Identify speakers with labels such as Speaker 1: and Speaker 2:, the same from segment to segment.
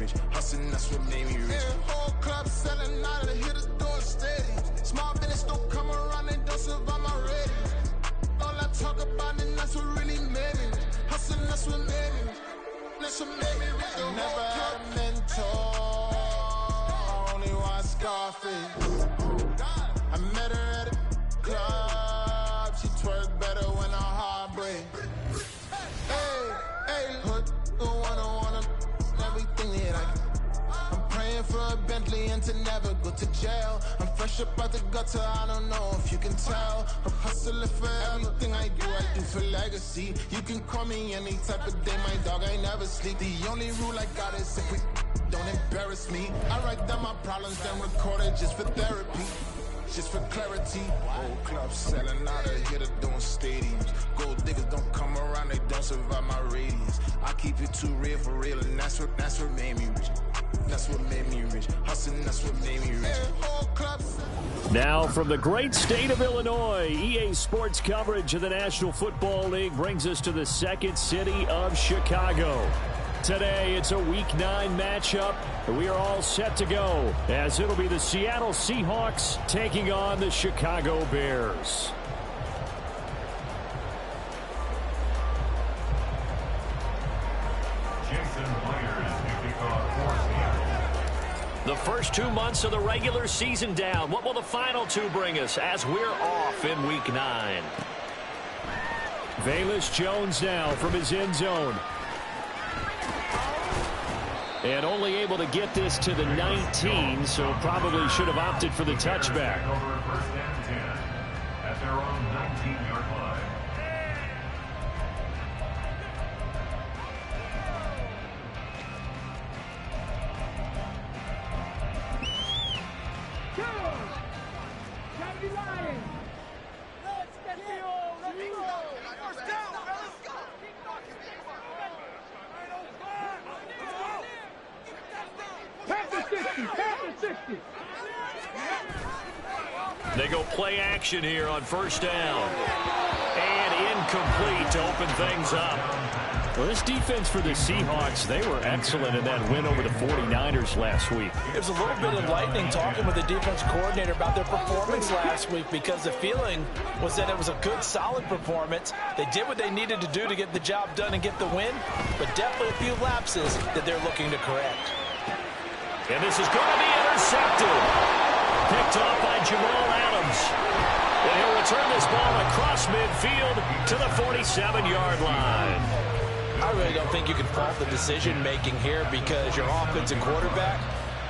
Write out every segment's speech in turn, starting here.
Speaker 1: rich. Hustling, that's what made me rich. Yeah, whole club selling out of the hitters doing steady. Small business don't come around, they don't survive my ratings. All I talk about it, that's what really made me rich. Hustling, that's what made me rich. That's what made me rich. I never had a mentor, only one Scarface. I met her at a club, she twerk better when I heartbreak. Hey, hood, wanna everything that I can. I'm praying for a Bentley and to never go to jail. I'm fresh up out the gutter, I don't know if you can tell. I'm hustling for everything I do for legacy. You can call me any type of day, my dog, I never sleep. The only rule I got is if we don't embarrass me. I write down my problems, then record it just for therapy. Just for clarity, old clubs selling out of here, doing stadiums. Gold diggers don't come around, they don't survive my radius. I keep it too real for real, and that's what made me rich. That's what made me rich. Hustling, that's what made me rich.
Speaker 2: Now from the great state of Illinois, EA Sports coverage of the National Football League brings us to the second city of Chicago. Today, it's a Week 9 matchup. We are all set to go, as it'll be the Seattle Seahawks taking on the Chicago Bears. The first 2 months of the regular season down. What will the final 2 bring us as we're off in Week 9? Velus Jones now from his end zone. And only able to get this to the 19, so probably should have opted for the touchback.
Speaker 3: Over first and 10 at their own 19-yard line.
Speaker 2: They go play action here on first down. And incomplete to open things up. Well, this defense for the Seahawks, they were excellent in that win over the 49ers last week.
Speaker 4: It was a little bit enlightening talking with the defense coordinator about their performance last week, because the feeling was that it was a good, solid performance. They did what they needed to do to get the job done and get the win, but definitely a few lapses that they're looking to correct.
Speaker 2: And this is going to be intercepted. Picked off by Jamal Adams. And he'll return this ball across midfield to the 47-yard line.
Speaker 4: I really don't think you can fault the decision-making here, because your offense and quarterback,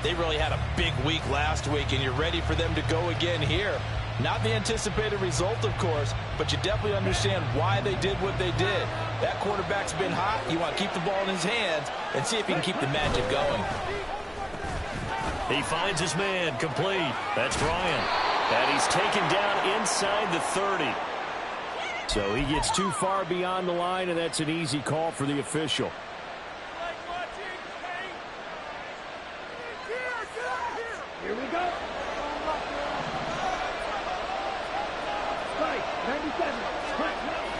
Speaker 4: they really had a big week last week, and you're ready for them to go again here. Not the anticipated result, of course, but you definitely understand why they did what they did. That quarterback's been hot. You want to keep the ball in his hands and see if he can keep the magic going.
Speaker 2: He finds his man, complete. That's Bryant. And he's taken down inside the 30. So he gets too far beyond the line, and that's an easy call for the official.
Speaker 5: Here we go.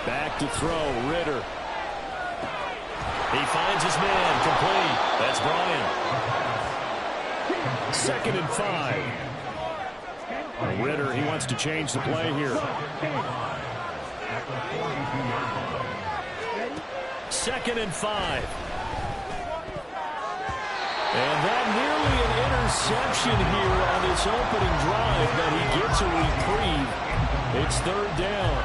Speaker 2: Back to throw, Ritter. He finds his man, complete. That's Bryant. 2nd and 5. Ritter, he wants to change the play here. 2nd and 5. And that nearly an interception here on this opening drive, but he gets a reprieve. It's 3rd down.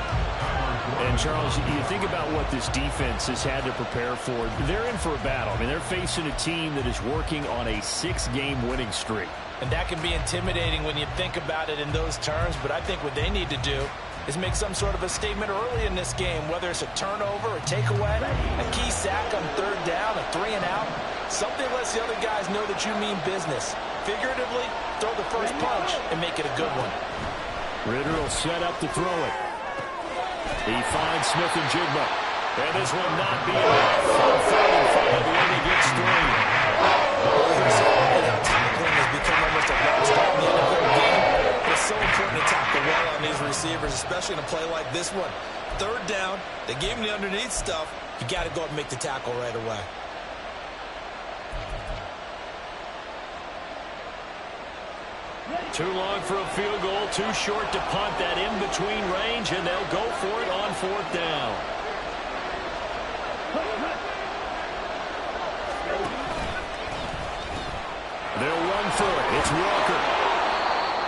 Speaker 2: And, Charles, you think about what this defense has had to prepare for. They're in for a battle. I mean, they're facing a team that is working on a 6-game winning streak.
Speaker 4: And that can be intimidating when you think about it in those terms, but I think what they need to do is make some sort of a statement early in this game, whether it's a turnover, a takeaway, a key sack on 3rd down, a 3-and-out. Something lets the other guys know that you mean business. Figuratively, throw the first punch and make it a good one.
Speaker 2: Ritter will set up to throw it. He finds Smith and Jigba. And this will not be enough. On 3rd and 5, he only gets 3.
Speaker 4: Tackling has become almost a large part in the NFL game. It's so important to tackle well on these receivers, especially in a play like this one. 3rd down, they gave him the underneath stuff. You got to go and make the tackle right away.
Speaker 2: Too long for a field goal, too short to punt that in-between range, and they'll go for it on 4th down. They'll run for it. It's Walker.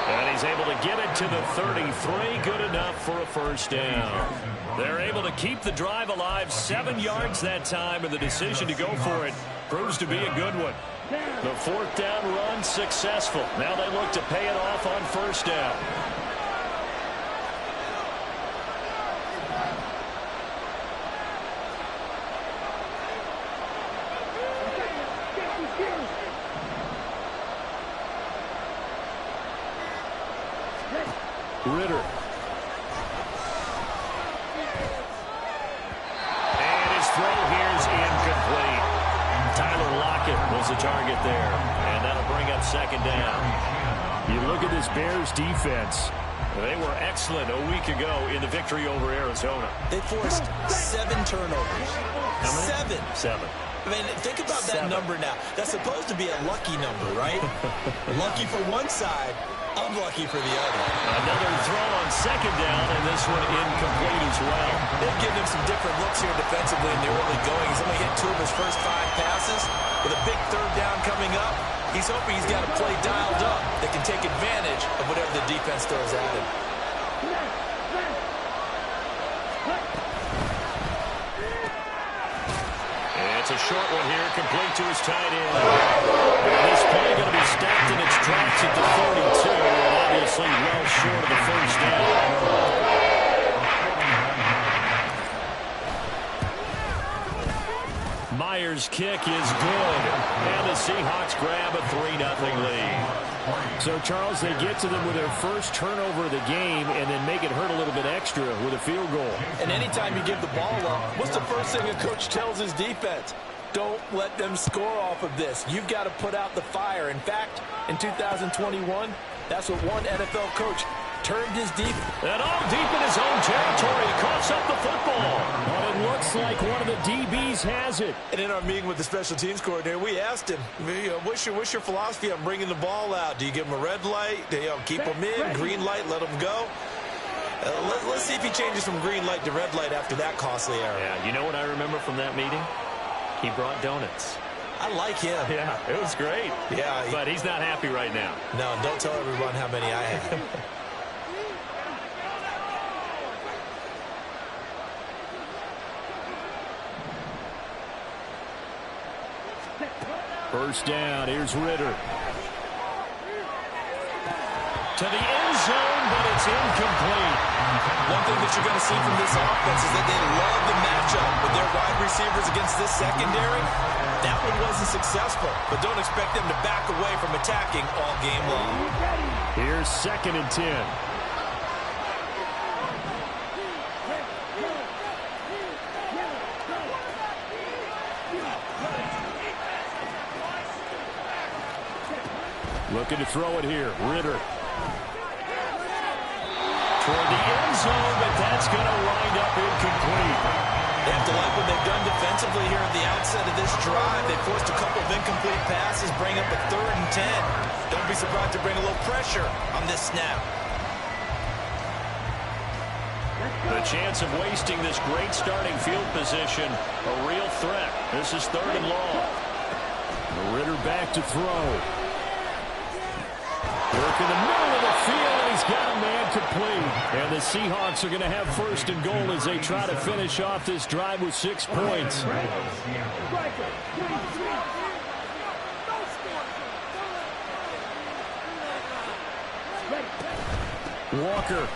Speaker 2: And he's able to get it to the 33. Good enough for a 1st down. They're able to keep the drive alive. 7 yards that time, and the decision to go for it proves to be a good one. The 4th down run successful. Now they look to pay it off on 1st down. Ritter. And his throw here's incomplete. Tyler Lockett was the target there. And that'll bring up 2nd down. You look at this Bears defense. They were excellent a week ago in the victory over Arizona.
Speaker 4: They forced 7 turnovers.
Speaker 2: How many?
Speaker 4: 7. I mean, think about that number now. That's supposed to be a lucky number, right? Lucky for one side, unlucky for the other.
Speaker 2: Another throw on 2nd down, and this one incomplete as well.
Speaker 4: They've given him some different looks here defensively in the early going. He's only hit 2 of his first 5 passes. With a big 3rd down coming up, he's hoping he's got a play dialed up that can take advantage of whatever the defense throws at him.
Speaker 2: It's a short one here, complete to his tight end. And this play going to be stacked in its tracks at the 42, and obviously well short of the 1st down. Myers' kick is good, and the Seahawks grab a 3-0 lead. So, Charles, they get to them with their first turnover of the game and then make it hurt a little bit extra with a field goal.
Speaker 4: And anytime you give the ball up, what's the first thing a coach tells his defense? Don't let them score off of this. You've got to put out the fire. In fact, in 2021, that's what one NFL coach turned his deep.
Speaker 2: And all deep in his own territory. He coughs up the football. But it looks like one of the DBs has it.
Speaker 4: And in our meeting with the special teams coordinator, we asked him, what's your philosophy on bringing the ball out? Do you give him a red light? Do you keep him in? Green light, let him go? Let's see if he changes from green light to red light after that costly error.
Speaker 2: Yeah, you know what I remember from that meeting? He brought donuts.
Speaker 4: I like him.
Speaker 2: Yeah, it was great.
Speaker 4: Yeah.
Speaker 2: But he's not happy right now.
Speaker 4: No, don't tell everyone how many I have.
Speaker 2: First down, here's Ritter. To the end zone, but it's incomplete.
Speaker 4: One thing that you're going to see from this offense is that they love the matchup with their wide receivers against this secondary. That one wasn't successful, but don't expect them to back away from attacking all game long.
Speaker 2: Here's 2nd and 10. Looking to throw it here. Ritter. Toward the end zone, but that's going to wind up incomplete.
Speaker 4: They have to like what they've done defensively here at the outset of this drive. They forced a couple of incomplete passes, bring up a 3rd and 10. Don't be surprised to bring a little pressure on this snap.
Speaker 2: The chance of wasting this great starting field position, a real threat. This is 3rd and long. Ritter back to throw. Work in the middle of the field, and he's got a man complete. And the Seahawks are going to have 1st and goal as they try to finish off this drive with 6 points. Walker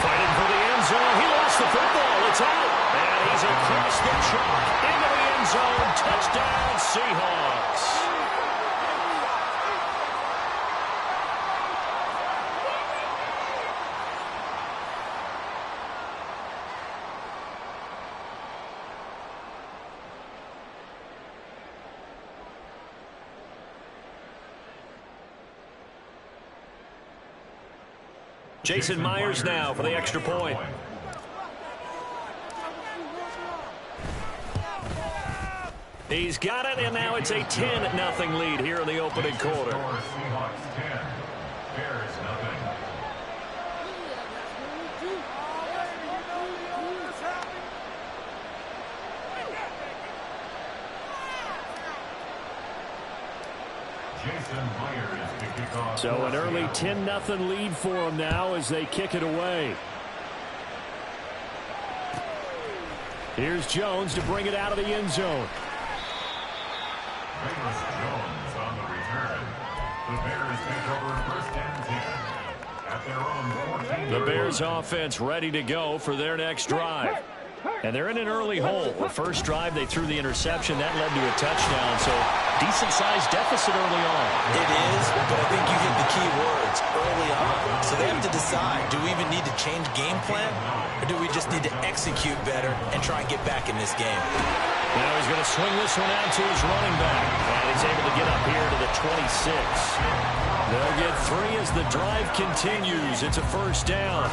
Speaker 2: fighting for the end zone. He lost the football. It's out. And he's across the chalk into the end zone. Touchdown, Seahawks. Jason Myers now for the extra point. He's got it, and now it's a 10-0 lead here in the opening quarter.
Speaker 3: Bears nothing. Jason Myers to kick off.
Speaker 2: So an early 10-0 lead for them now as they kick it away. Here's Jones to bring it out of the end zone.
Speaker 3: Ramos Jones on the return. The Bears take over first and 10 at their own 14.
Speaker 2: The Bears offense ready to go for their next drive. And they're in an early hole. The first drive, they threw the interception. That led to a touchdown. So decent-sized deficit early on.
Speaker 4: It is, but I think you hit the key words early on. So they have to decide, do we even need to change game plan? Or do we just need to execute better and try and get back in this game?
Speaker 2: Now he's going to swing this one out to his running back. And he's able to get up here to the 26. They'll get 3 as the drive continues. It's a first down.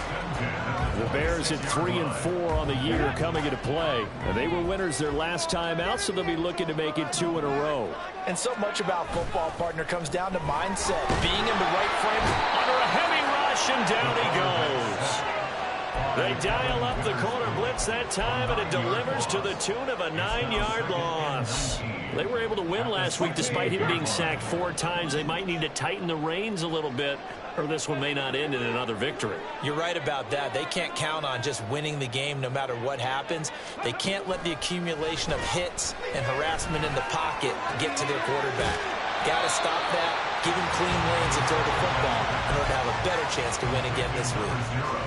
Speaker 2: The Bears at 3-4 on the year coming into play. And they were winners their last time out, so they'll be looking to make it 2 in a row.
Speaker 4: And so much about football, partner, comes down to mindset. Being in the right frame.
Speaker 2: Under a heavy rush, and down he goes. They dial up the corner blitz that time, and it delivers to the tune of a 9-yard loss. They were able to win last week despite him being sacked 4 times. They might need to tighten the reins a little bit, or this one may not end in another victory.
Speaker 4: You're right about that. They can't count on just winning the game no matter what happens. They can't let the accumulation of hits and harassment in the pocket get to their quarterback. Got to stop that. Give him clean lanes and throw the football in order to have a better chance to win again this week.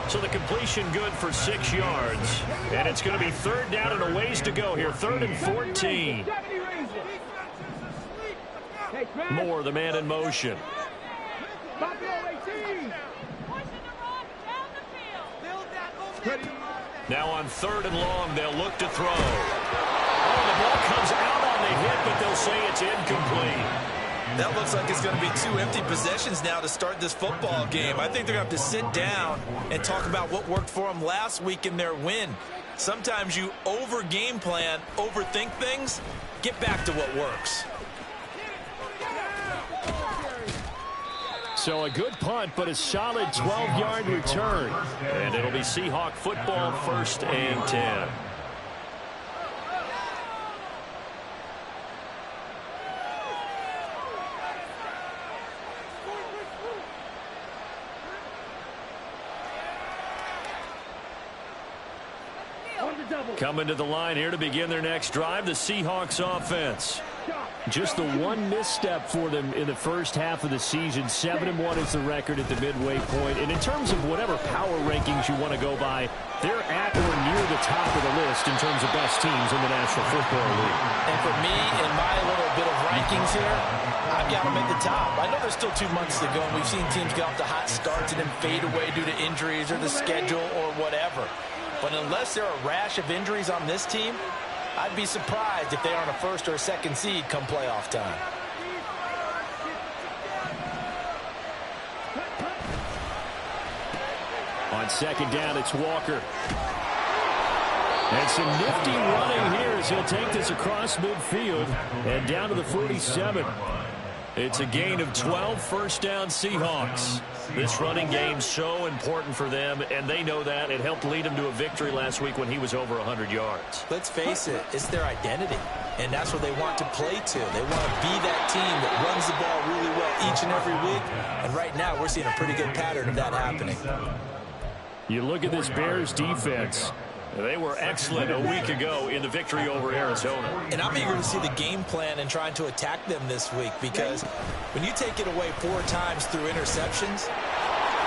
Speaker 2: So the completion good for 6 yards. And it's going to be 3rd down and a ways to go here. 3rd and 14. Moore, the man in motion. Now on 3rd and long, they'll look to throw. Oh, the ball comes out on the hit, but they'll say it's incomplete.
Speaker 4: That looks like it's going to be 2 empty possessions now to start this football game. I think they're going to have to sit down and talk about what worked for them last week in their win. Sometimes you over-game plan, overthink things. Get back to what works.
Speaker 2: So a good punt, but a solid 12-yard return. And it'll be Seahawk football, 1st and 10. Coming to the line here to begin their next drive, the Seahawks offense. Just the one misstep for them in the first half of the season. 7-1 is the record at the midway point. And in terms of whatever power rankings you want to go by, they're at or near the top of the list in terms of best teams in the National Football League.
Speaker 4: And for me, in my little bit of rankings here, I've got them at the top. I know there's still 2 months to go, and we've seen teams get off to hot starts and then fade away due to injuries or the schedule or whatever. But unless there are a rash of injuries on this team, I'd be surprised if they aren't a 1st or a 2nd seed come playoff time.
Speaker 2: On 2nd down, it's Walker. And some nifty running here as he'll take this across midfield and down to the 47. It's a gain of 12, 1st down Seahawks. This running game so important for them, and they know that. It helped lead them to a victory last week when he was over 100 yards.
Speaker 4: Let's face it, it's their identity, and that's what they want to play to. They want to be that team that runs the ball really well each and every week, and right now we're seeing a pretty good pattern of that happening.
Speaker 2: You look at this Bears defense. They were excellent a week ago in the victory over Arizona.
Speaker 4: And I'm eager to see the game plan and trying to attack them this week, because when you take it away 4 times through interceptions,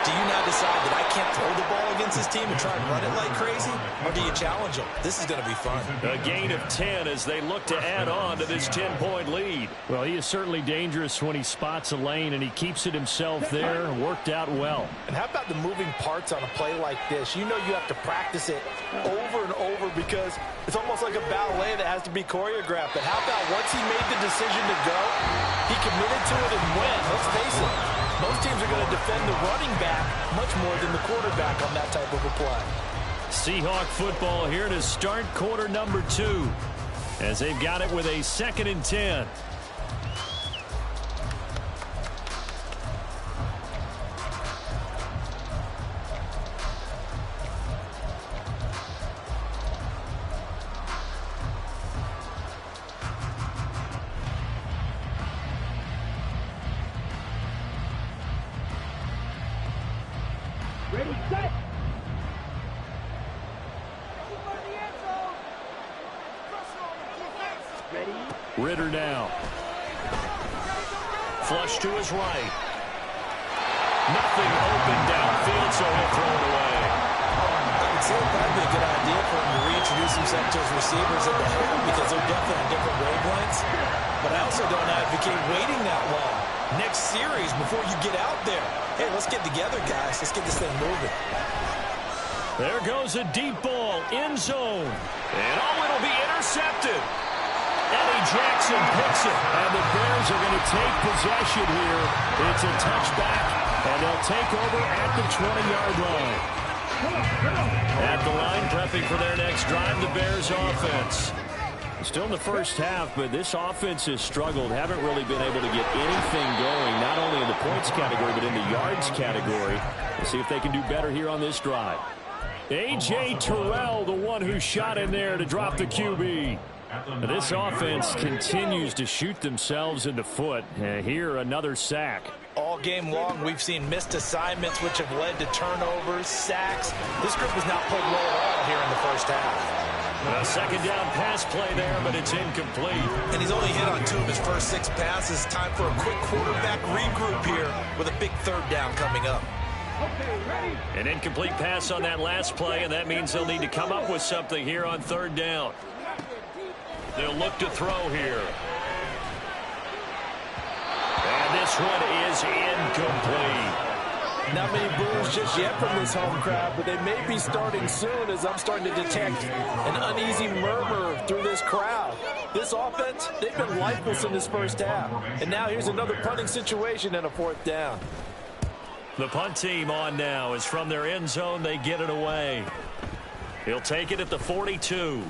Speaker 4: do you now decide that I can't throw the ball against this team and try and run it like crazy? Or do you challenge them? This is going to be fun.
Speaker 2: A gain of 10 as they look to add on to this 10-point lead. Well, he is certainly dangerous when he spots a lane, and he keeps it himself there. Worked out well.
Speaker 4: And how about the moving parts on a play like this? You know you have to practice it over and over because it's almost like a ballet that has to be choreographed. But how about once he made the decision to go, he committed to it and went. Let's face it. Most teams are going to defend the running back much more than the quarterback on that type of a play.
Speaker 2: Seahawk football here to start quarter number 2 as they've got it with a 2nd and 10.
Speaker 5: Ready, set. Ready.
Speaker 2: Ritter now. Flush to his right. Nothing open downfield, so he'll throw it away.
Speaker 4: I would say it might be a good idea for him to reintroduce himself to his receivers at the helm because they're definitely on different wavelengths. But I also don't advocate waiting that long. Next series before you get out there. Hey, let's get together, guys. Let's get this thing moving.
Speaker 2: There goes a deep ball, end zone. And it'll be intercepted. Eddie Jackson picks it, and the Bears are going to take possession here. It's a touchback, and they'll take over at the 20-yard line. At the line, prepping for their next drive, the Bears offense. Still in the first half, but this offense has struggled. Haven't really been able to get anything going, not only in the points category, but in the yards category. We'll see if they can do better here on this drive. A.J. Terrell, the one who shot in there to drop the QB. This offense continues to shoot themselves in the foot. Here, another sack.
Speaker 4: All game long, we've seen missed assignments, which have led to turnovers, sacks. This group was not played well at all here in the first half.
Speaker 2: A second down pass play there, but it's incomplete.
Speaker 4: And he's only hit on 2 of his first 6 passes. Time for a quick quarterback regroup here with a big third down coming up.
Speaker 2: An incomplete pass on that last play, and that means they'll need to come up with something here on third down. They'll look to throw here. And this one is incomplete.
Speaker 4: Not many boos just yet from this home crowd, but they may be starting soon as I'm starting to detect an uneasy murmur through this crowd. This offense, they've been lifeless in this first half. And now here's another punting situation and a 4th down.
Speaker 2: The punt team on now is from their end zone. They get it away. He'll take it at the 42.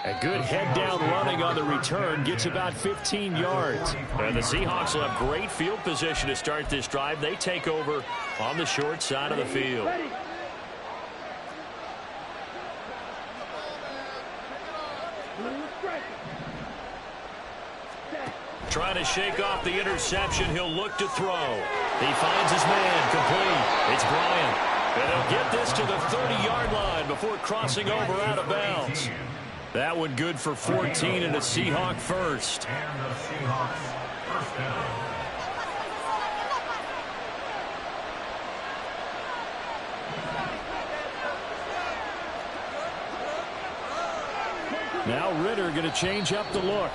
Speaker 2: A good head-down running on the return gets about 15 yards. And the Seahawks will have great field position to start this drive. They take over on the short side of the field. Trying to shake off the interception. He'll look to throw. He finds his man complete. It's Bryant. And he'll get this to the 30-yard line before crossing over out of bounds. That one good for 14 and a Seahawk first.
Speaker 3: And the Seahawks first down.
Speaker 2: Now Ritter going to change up the look.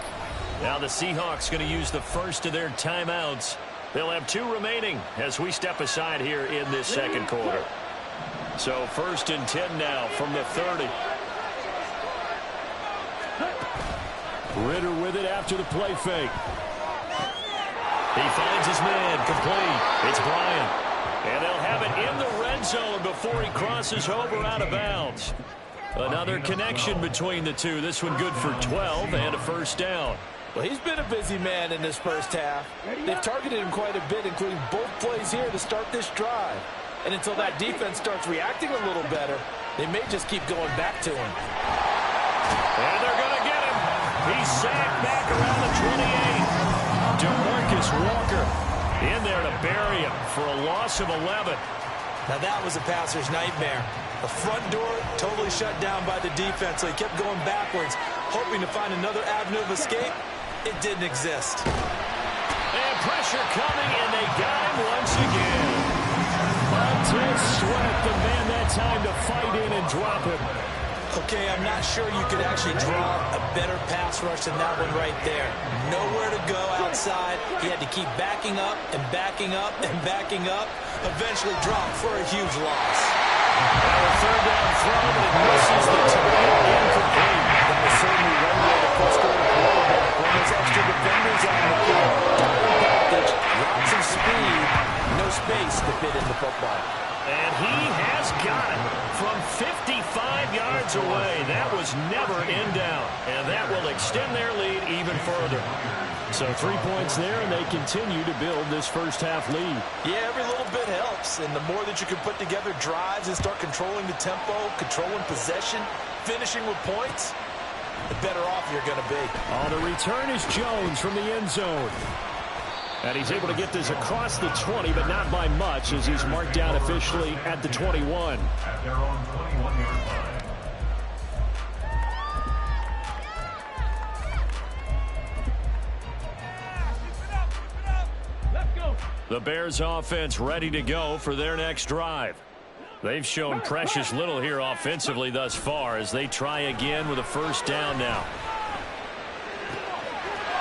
Speaker 2: Now the Seahawks going to use the first of their timeouts. They'll have 2 remaining as we step aside here in this second quarter. So 1st and 10 now from the 30. Ritter with it after the play fake. He finds his man complete. It's Bryant. And they'll have it in the red zone before he crosses over out of bounds. Another connection between the two. This one good for 12 and a first down.
Speaker 4: Well, he's been a busy man in this first half. They've targeted him quite a bit, including both plays here to start this drive. And until that defense starts reacting a little better, they may just keep going back to him.
Speaker 2: And they're going to get him. He's sacked back around the 28. DeMarcus Walker in there to bury him for a loss of 11.
Speaker 4: Now that was a passer's nightmare. The front door totally shut down by the defense, so he kept going backwards, hoping to find another avenue of escape. It didn't exist.
Speaker 2: And pressure coming, and they got him once again. Until Sweat, the man that time to fight in and drop him.
Speaker 4: Okay, I'm not sure you could actually draw a better pass rush than that one right there. Nowhere to go outside. He had to keep backing up and backing up and backing up. Eventually dropped for a huge loss.
Speaker 2: Now a third down throw, but it misses the target. Incomplete.
Speaker 4: That was certainly one way to frustrate a quarterback when there's extra defenders on the field. Diving package, lots of speed, no space to fit in the football.
Speaker 2: And he has got it from 55 yards away. That was never in doubt. And that will extend their lead even further. So 3 points there, and they continue to build this first half lead.
Speaker 4: Yeah, every little bit helps. And the more that you can put together drives and start controlling the tempo, controlling possession, finishing with points, the better off you're going to be.
Speaker 2: On the return is Jones from the end zone. And he's able to get this across the 20, but not by much, as he's marked down officially at the 21.
Speaker 3: At their own 21-yard line.
Speaker 2: The Bears offense ready to go for their next drive. They've shown precious little here offensively thus far as they try again with a first down now.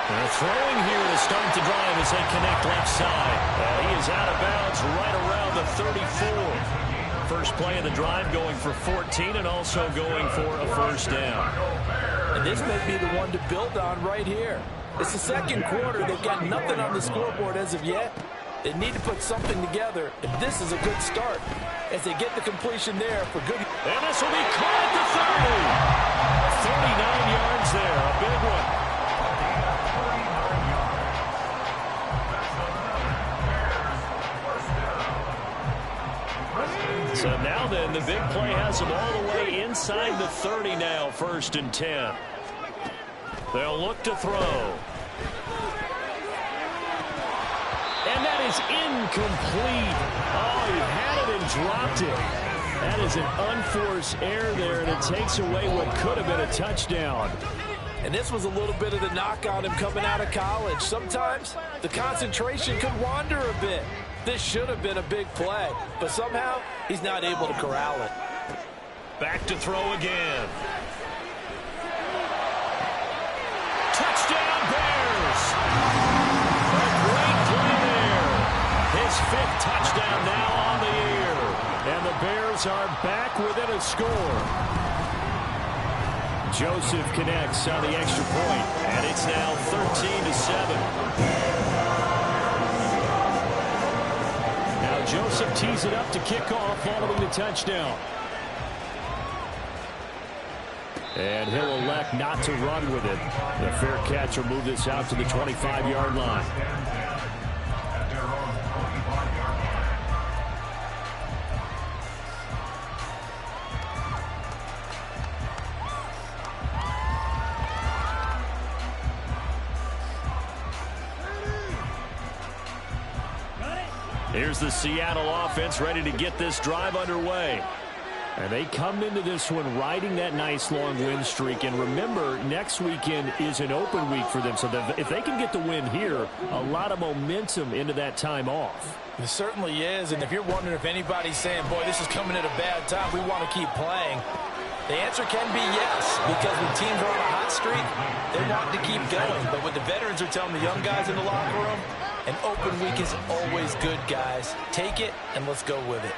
Speaker 2: They're throwing here to start the drive as they connect left side. And he is out of bounds right around the 34. First play of the drive going for 14 and also going for a first down.
Speaker 4: And this may be the one to build on right here. It's the second quarter. They've got nothing on the scoreboard as of yet. They need to put something together, and this is a good start as they get the completion there for good.
Speaker 2: And this will be caught at the 30. 39 yards there, a big one. So now then, the big play has them all the way inside the 30 now, 1st and 10. They'll look to throw. And that is incomplete. Oh, he had it and dropped it. That is an unforced error there, and it takes away what could have been a touchdown.
Speaker 4: And this was a little bit of the knock on him coming out of college. Sometimes the concentration could wander a bit. This should have been a big play, but somehow he's not able to corral it.
Speaker 2: Back to throw again. Touchdown Bears! A great play there. His 5th touchdown now on the year. And the Bears are back within a score. Joseph connects on the extra point, and it's now 13-7. Now Joseph tees it up to kick off following the touchdown. And he'll elect not to run with it. The fair catch will move this out to the 25-yard line.
Speaker 3: At their own 25-yard line.
Speaker 2: Here's the Seattle offense ready to get this drive underway. And they come into this one riding that nice long win streak. And remember, next weekend is an open week for them. So if they can get the win here, a lot of momentum into that time off.
Speaker 4: It certainly is. And if you're wondering if anybody's saying, boy, this is coming at a bad time, we want to keep playing, the answer can be yes. Because when teams are on a hot streak, they want to keep going. But what the veterans are telling the young guys in the locker room, an open week is always good, guys. Take it and let's go with it.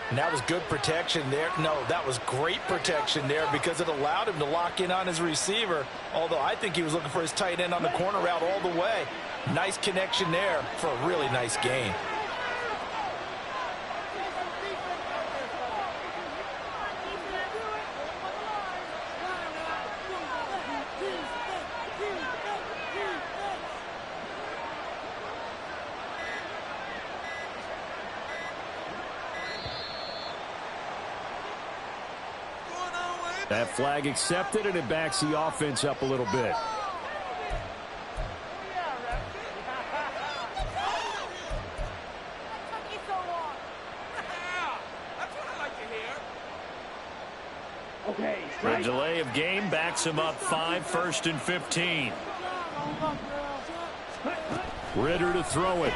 Speaker 4: And that was good protection there. No, that was great protection there because it allowed him to lock in on his receiver. Although I think he was looking for his tight end on the corner route all the way. Nice connection there for a really nice gain.
Speaker 2: That flag accepted, and it backs the offense up a little bit. The delay of game backs him up 5, 1st and 15. Ritter to throw it.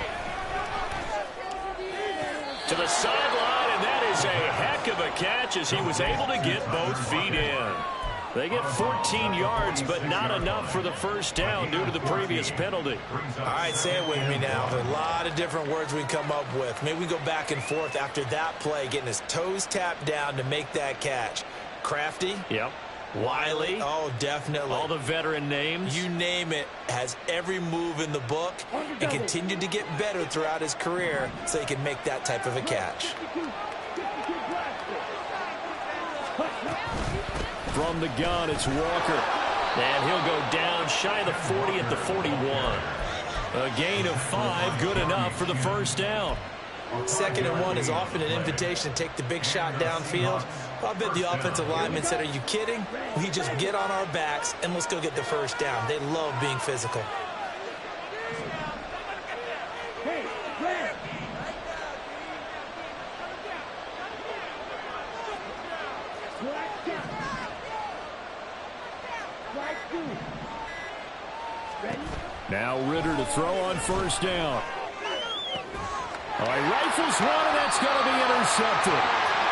Speaker 2: To the sideline, and that is a heck of a catch as he was able to get both feet in. They get 14 yards, but not enough for the first down due to the previous penalty.
Speaker 4: All right, say it with me now. There are a lot of different words we can come up with. Maybe we go back and forth after that play, getting his toes tapped down to make that catch. Crafty.
Speaker 2: Yep.
Speaker 4: Wiley. Oh, definitely.
Speaker 2: All the veteran names.
Speaker 4: You name it. Has every move in the book and continued to get better throughout his career so he can make that type of a catch.
Speaker 2: From the gun, it's Walker. And he'll go down shy of the 40 at the 41. A gain of 5, good enough for the first down.
Speaker 4: 2nd and 1 is often an invitation to take the big shot downfield. I bet the offensive lineman said, are you kidding? We just get on our backs and let's go get the first down. They love being physical.
Speaker 5: Hey, red. Strike down. Strike two. Ready?
Speaker 2: Now Ritter to throw on first down. All right, rifles one, and that's going to be intercepted.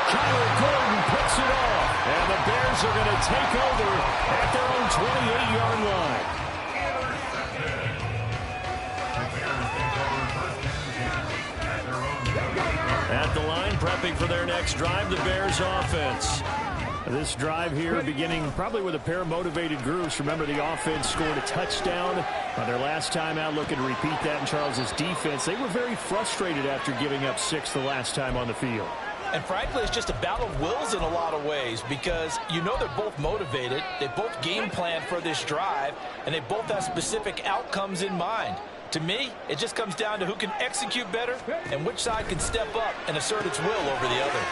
Speaker 2: Kyler Gordon picks it off, and the Bears are going to take over at their own 28-yard line. At the line, prepping for their next drive, the Bears offense. This drive here beginning probably with a pair of motivated groups. Remember, the offense scored a touchdown on their last time out, looking to repeat that in Charles's defense. They were very frustrated after giving up 6 the last time on the field.
Speaker 4: And frankly, it's just a battle of wills in a lot of ways because you know they're both motivated, they both game plan for this drive, and they both have specific outcomes in mind. To me, it just comes down to who can execute better and which side can step up and assert its will over the other.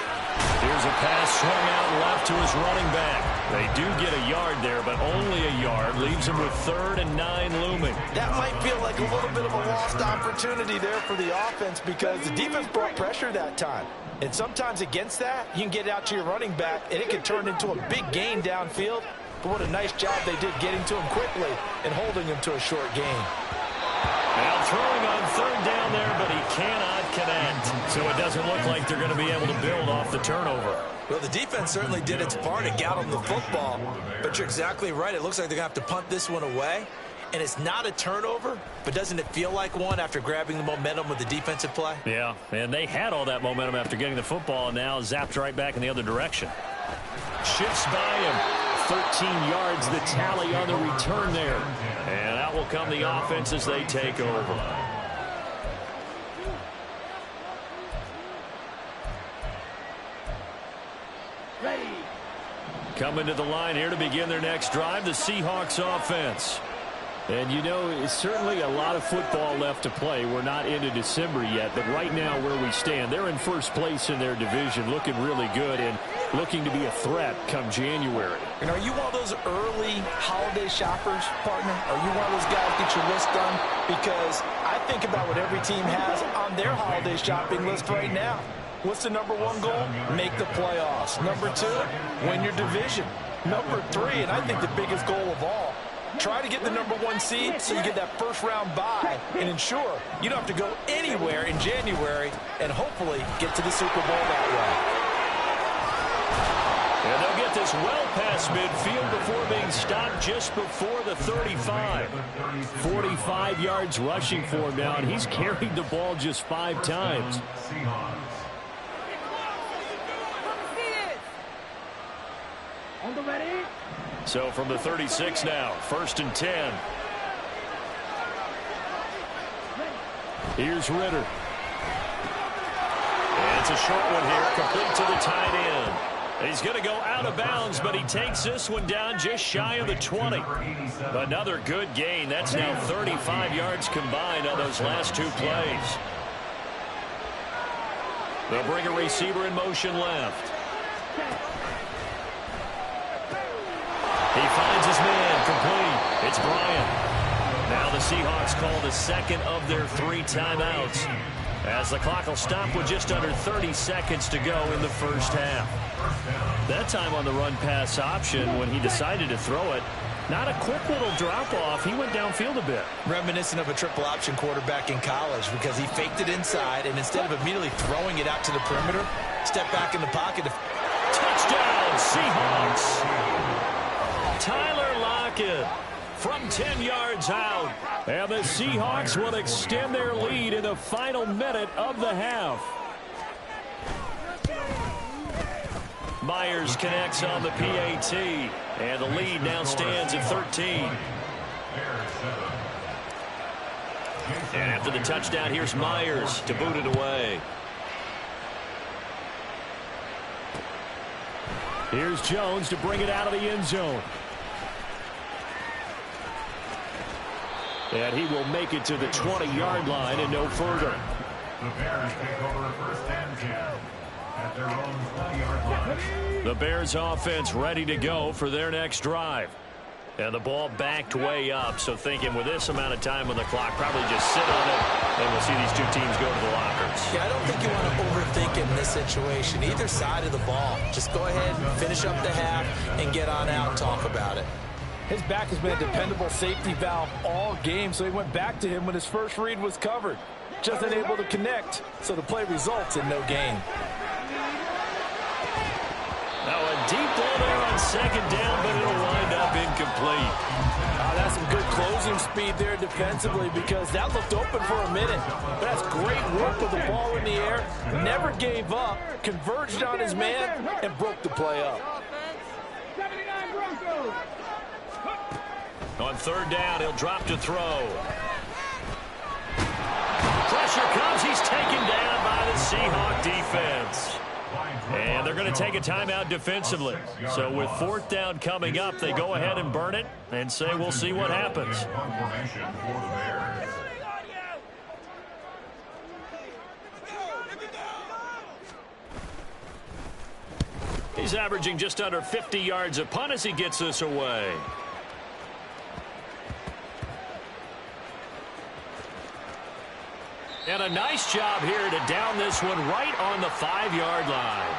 Speaker 2: Here's a pass swung out left to his running back. They do get a yard there, but only a yard. Leaves him with 3rd and 9 looming.
Speaker 4: That might feel like a little bit of a lost opportunity there for the offense because the defense brought pressure that time. And sometimes against that, you can get out to your running back, and it can turn into a big gain downfield. But what a nice job they did getting to him quickly and holding him to a short gain.
Speaker 2: Now throwing on 3rd down there, but he cannot connect. So it doesn't look like they're going to be able to build off the turnover.
Speaker 4: Well, the defense certainly did its part to get them the football. But you're exactly right. It looks like they're going to have to punt this one away. And it's not a turnover, but doesn't it feel like one after grabbing the momentum with the defensive play?
Speaker 2: Yeah, and they had all that momentum after getting the football, and now zapped right back in the other direction. Shifts by him. 13 yards, the tally on the return there. And out will come the offense as they take over.
Speaker 5: Ready.
Speaker 2: Coming to the line here to begin their next drive, the Seahawks offense. And you know, it's certainly a lot of football left to play. We're not into December yet, but right now where we stand, they're in first place in their division, looking really good and looking to be a threat come January.
Speaker 4: And are you one of those early holiday shoppers, partner? Are you one of those guys get your list done? Because I think about what every team has on their holiday shopping list right now. What's the number 1 goal? Make the playoffs. Number 2, win your division. Number 3, and I think the biggest goal of all, try to get the number 1 seed so you get that first-round bye and ensure you don't have to go anywhere in January and hopefully get to the Super Bowl that way.
Speaker 2: And they'll get this well past midfield before being stopped just before the 35. 45 yards rushing for him now, and he's carried the ball just 5 times.
Speaker 5: On the ready.
Speaker 2: So from the 36 now, 1st and 10. Here's Ritter. And it's a short one here, complete to the tight end. He's going to go out of bounds, but he takes this one down just shy of the 20. Another good gain. That's now 35 yards combined on those last 2 plays. They'll bring a receiver in motion left. He finds his man, complete. It's Bryant. Now the Seahawks call the second of their 3 timeouts, as the clock will stop with just under 30 seconds to go in the first half. That time on the run-pass option, when he decided to throw it, not a quick little drop-off. He went downfield a bit.
Speaker 4: Reminiscent of a triple-option quarterback in college because he faked it inside, and instead of immediately throwing it out to the perimeter, stepped back in the pocket.
Speaker 2: Touchdown, Seahawks! Tyler Lockett from 10 yards out. And the Seahawks will extend their lead in the final minute of the half. Myers connects on the PAT. And the lead now stands at 13. And after the touchdown, here's Myers to boot it away. Here's Jones to bring it out of the end zone. And he will make it to the 20-yard line and no further.
Speaker 3: The Bears take over 1st and 10 at their own 20-yard line.
Speaker 2: The Bears offense ready to go for their next drive. And the ball backed way up, so thinking with this amount of time on the clock, probably just sit on it, and we'll see these two teams go to the lockers.
Speaker 4: Yeah, I don't think you want to overthink it in this situation. Either side of the ball. Just go ahead and finish up the half and get on out and talk about it.
Speaker 6: His back has been a dependable safety valve all game, so he went back to him when his first read was covered. Just unable to connect, so the play results in no gain.
Speaker 2: Now a deep ball there on second down, but it'll wind up incomplete.
Speaker 4: That's some good closing speed there defensively because that looked open for a minute. But that's great work with the ball in the air. Never gave up, converged on his man, and broke the play up.
Speaker 5: 79 Broncos.
Speaker 2: On third down, he'll drop to throw. Pressure comes. He's taken down by the Seahawk defense. And they're going to take a timeout defensively. So with fourth down coming up, they go ahead and burn it and say we'll see what happens. He's averaging just under 50 yards a punt as he gets this away. And a nice job here to down this one right on the 5-yard line.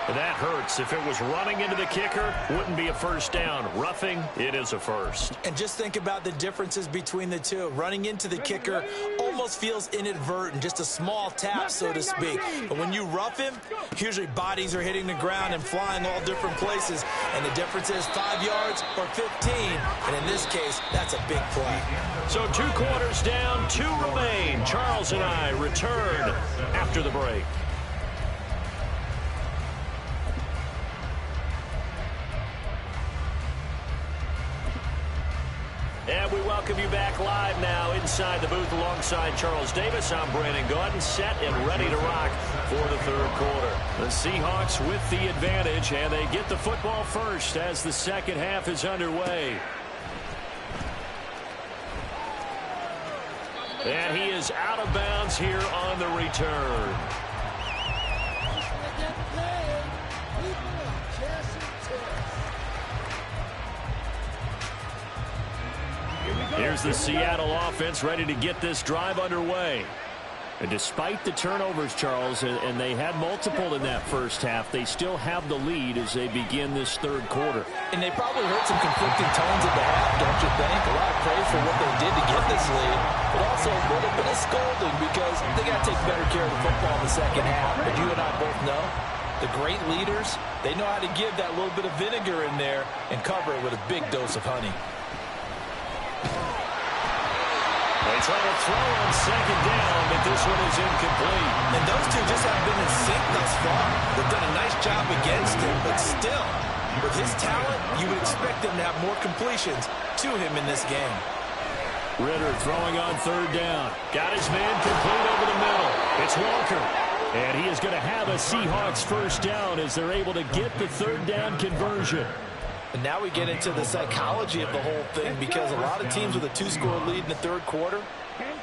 Speaker 2: That hurts. If it was running into the kicker, wouldn't be a first down. Roughing, it is a first.
Speaker 4: And just think about the differences between the two. Running into the kicker almost feels inadvertent, just a small tap, so to speak. But when you rough him, usually bodies are hitting the ground and flying all different places. And the difference is 5 yards or 15. And in this case, that's a big play.
Speaker 2: So 2 quarters down, 2 remain. Charles and I return after the break. And we welcome you back live now inside the booth alongside Charles Davis. I'm Brandon Gaudin, set and ready to rock for the third quarter. The Seahawks with the advantage, and they get the football first as the second half is underway. And he is out of bounds here on the return. Here's the Seattle offense ready to get this drive underway. And despite the turnovers, Charles, and they had multiple in that first half, they still have the lead as they begin this third quarter.
Speaker 4: And they probably heard some conflicting tones at the half, don't you think? A lot of praise for what they did to get this lead, but also a little bit of scolding because they got to take better care of the football in the second half. But you and I both know the great leaders, they know how to give that little bit of vinegar in there and cover it with a big dose of honey.
Speaker 2: They try to throw on second down, but this one is incomplete.
Speaker 4: And those two just haven't been in sync thus far. They've done a nice job against him, but still, with his talent, you would expect him to have more completions to him in this game.
Speaker 2: Ritter throwing on third down. Got his man complete over the middle. It's Walker. And he is going to have a Seahawks first down as they're able to get the third down conversion.
Speaker 4: And now we get into the psychology of the whole thing because a lot of teams with a 2-score lead in the third quarter,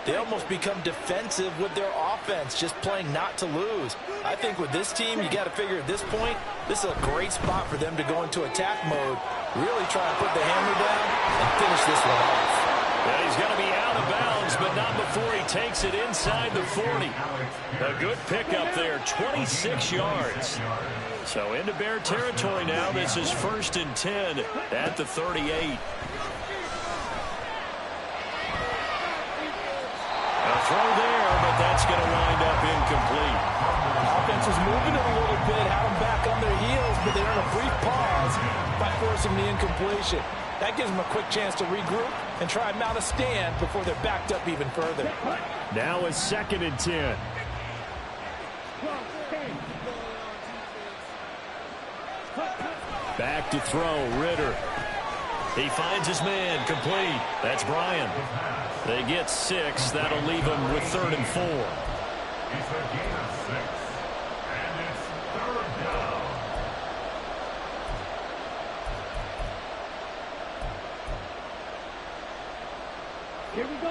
Speaker 4: they almost become defensive with their offense, just playing not to lose. I think with this team, you got to figure at this point, this is a great spot for them to go into attack mode, really try to put the hammer down and finish this one off.
Speaker 2: Yeah, he's going to be out of bounds, but not before he takes it inside the 40. A good pickup there, 26 yards. So into Bear territory now. This is 1st and 10 at the 38. A throw there, but that's going to wind up incomplete.
Speaker 4: Offense was moving it a little bit, had them back on their heels, but they earned a brief pause by forcing the incompletion. That gives them a quick chance to regroup and try and mount a stand before they're backed up even further.
Speaker 2: Now it's 2nd and 10. Back to throw, Ritter. He finds his man, complete. That's Bryan. They get 6. That'll leave them with 3rd and 4.
Speaker 3: It's a gain of 6, and it's 3rd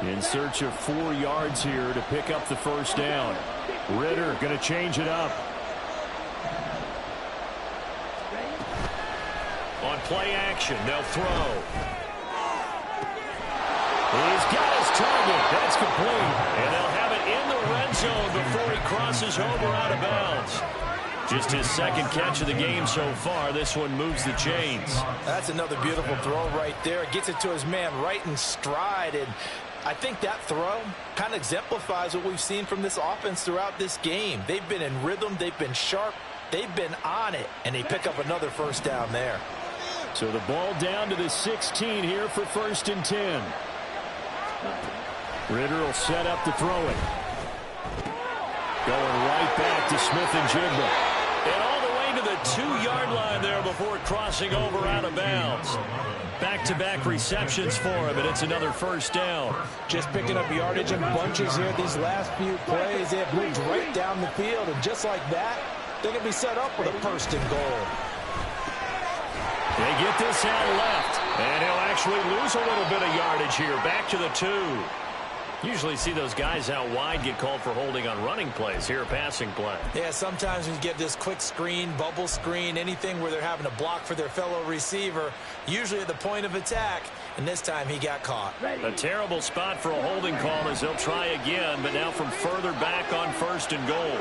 Speaker 3: down.
Speaker 2: In search of 4 yards here to pick up the first down. Ritter going to change it up. On play action, they'll throw. He's got his target. That's complete. And they'll have it in the red zone before he crosses over out of bounds. Just his second catch of the game so far. This one moves the chains.
Speaker 6: That's another beautiful throw right there. Gets it to his man right in stride. And I think that throw kind of exemplifies what we've seen from this offense throughout this game. They've been in rhythm. They've been sharp. They've been on it. And they pick up another first down there.
Speaker 2: So the ball down to the 16 here for 1st and 10. Ritter will set up to throw it. Going right back to Smith and Jigba. And all the way to the 2-yard line there before crossing over out of bounds. Back-to-back receptions for him, and it's another first down.
Speaker 6: Just picking up yardage in bunches here these last few plays. They have moved right down the field, and just like that, they're going to be set up with a 1st and goal.
Speaker 2: They get this out left, and he'll actually lose a little bit of yardage here. Back to the 2. Usually see those guys out wide get called for holding on running plays. Here, a passing play.
Speaker 6: Yeah, sometimes when you get this quick screen, bubble screen, anything where they're having to block for their fellow receiver, usually at the point of attack, and this time he got caught.
Speaker 2: A terrible spot for a holding call as they'll try again, but now from further back on 1st and goal.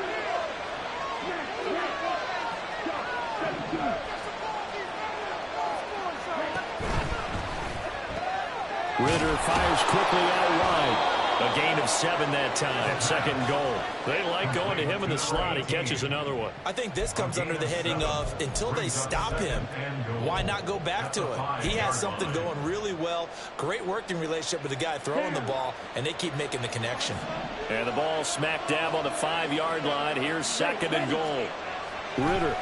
Speaker 2: Ritter fires quickly out wide. A gain of 7 that time. 2nd and goal. They like going to him in the slot. He catches another one.
Speaker 6: I think this comes under the heading of until they stop him, why not go back to it? He has something going really well. Great working relationship with the guy throwing the ball, and they keep making the connection.
Speaker 2: And the ball smack dab on the 5-yard line. Here's 2nd and goal. Ritter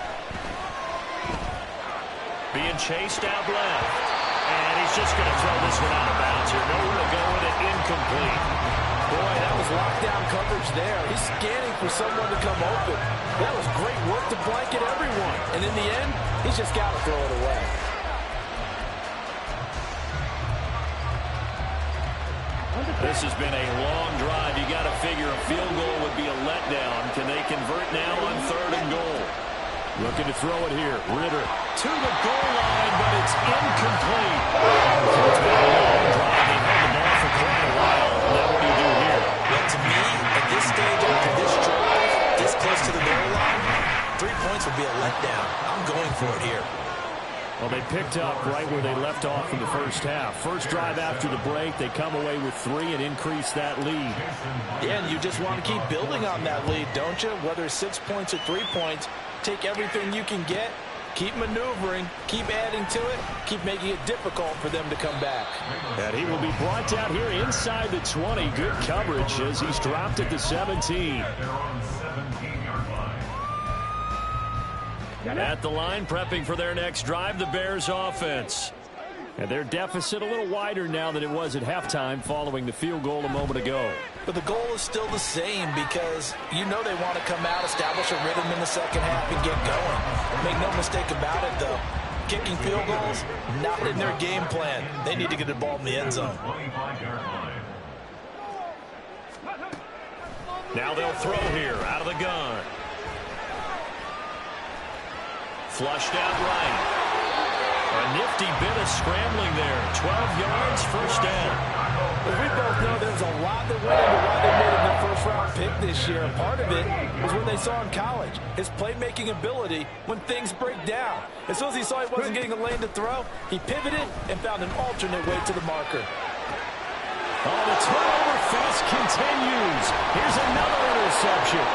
Speaker 2: being chased out left. And he's just going to throw this one out of bounds here. Nowhere to go with it. Incomplete.
Speaker 6: Boy, that was lockdown coverage there. He's scanning for someone to come open. That was great work to blanket everyone. And in the end, he's just got to throw it away.
Speaker 2: This has been a long drive. You got to figure a field goal would be a letdown. Can they convert now on 3rd and goal? Looking to throw it here. Ritter to the goal line, but it's incomplete. So it's been a long drive. They've had the ball for quite a while. Now what do you do here?
Speaker 6: Well, to me, at this stage after this drive, this close to the goal line, 3 points would be a letdown. I'm going for it here.
Speaker 2: Well, they picked up right where they left off in the first half. First drive after the break, they come away with 3 and increase that lead.
Speaker 6: Yeah, and you just want to keep building on that lead, don't you? Whether it's 6 points or 3 points, take everything you can get, keep maneuvering, keep adding to it, keep making it difficult for them to come back.
Speaker 2: And he will be brought down here inside the 20. Good coverage as he's dropped at the 17. At the line, prepping for their next drive, the Bears offense. And their deficit a little wider now than it was at halftime following the field goal a moment ago.
Speaker 6: But the goal is still the same because you know they want to come out, establish a rhythm in the second half, and get going. Make no mistake about it, though. Kicking field goals, not in their game plan. They need to get the ball in the end zone.
Speaker 2: Now they'll throw here out of the gun. Flushed out right. A nifty bit of scrambling there. 12 yards, first down.
Speaker 6: Well, we both know there's a lot that went into why they made him the first-round pick this year. And part of it was what they saw in college, his playmaking ability when things break down. As soon as he saw he wasn't getting a lane to throw, he pivoted and found an alternate way to the marker.
Speaker 2: Oh, the turnover fest continues. Here's another interception.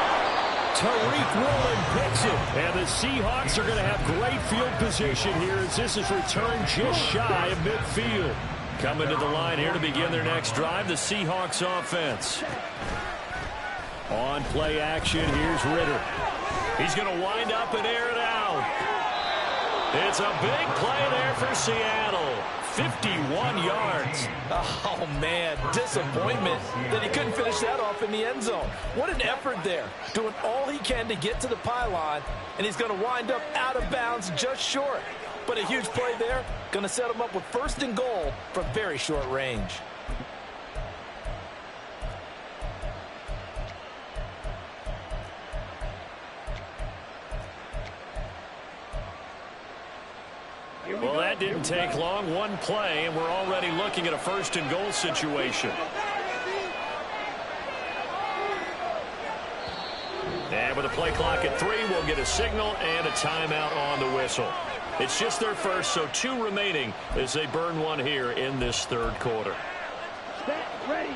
Speaker 2: Tariq Woolen picks it. And the Seahawks are going to have great field position here as this is returned just shy of midfield. Coming to the line here to begin their next drive, the Seahawks offense. On play action, here's Ritter. He's going to wind up and air it out. It's a big play there for Seattle. 51 yards.
Speaker 6: Oh, man, disappointment that he couldn't finish that off in the end zone. What an effort there, doing all he can to get to the pylon, and he's going to wind up out of bounds just short. But a huge play there, going to set him up with 1st and goal from very short range.
Speaker 2: Well, that didn't take long. One play, and we're already looking at a first-and-goal situation. And with a play clock at 3, we'll get a signal and a timeout on the whistle. It's just their first, so 2 remaining as they burn one here in this third quarter.
Speaker 5: Set, ready.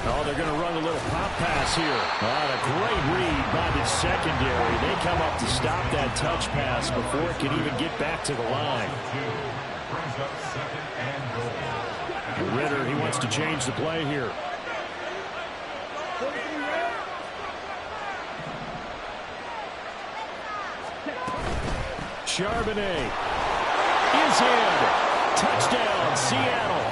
Speaker 2: Oh, they're going to run a little pop pass here. A great read by the secondary. They come up to stop that touch pass before it can even get back to the line. Ritter, he wants to change the play here. Charbonnet is in. Touchdown, Seattle.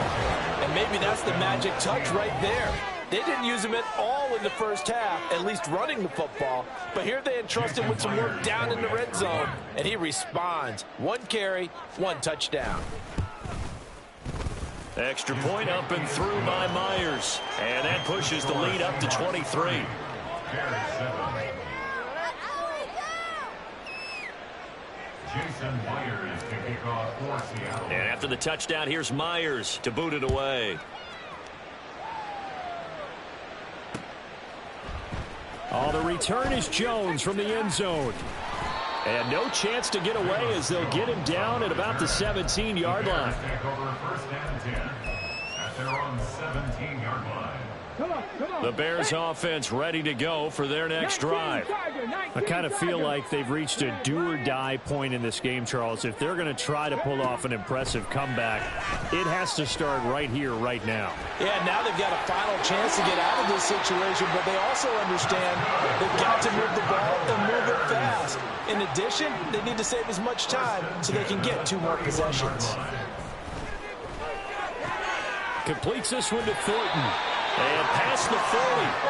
Speaker 6: And maybe that's the magic touch right there. They didn't use him at all in the first half, at least running the football. But here they entrust him with some work down in the red zone, and he responds. 1 carry, 1 touchdown.
Speaker 2: Extra point up and through by Myers. And that pushes the lead up to 23.
Speaker 3: Jason Myers to kick off for Seattle.
Speaker 2: And after the touchdown, here's Myers to boot it away. Oh, the return is Jones from the end zone. And no chance to get away as they'll get him down at about the 17-yard line.
Speaker 3: Take over first and 10 at their own 17-yard line.
Speaker 5: Come on, come on.
Speaker 2: The Bears offense ready to go for their next drive. I kind of feel like they've reached a do-or-die point in this game, Charles. If they're going to try to pull off an impressive comeback, it has to start right here, right now.
Speaker 6: Yeah, now they've got a final chance to get out of this situation, but they also understand they've got to move the ball and move it fast. In addition, they need to save as much time so they can get 2 more possessions.
Speaker 2: Completes this one to Thornton. And past the 40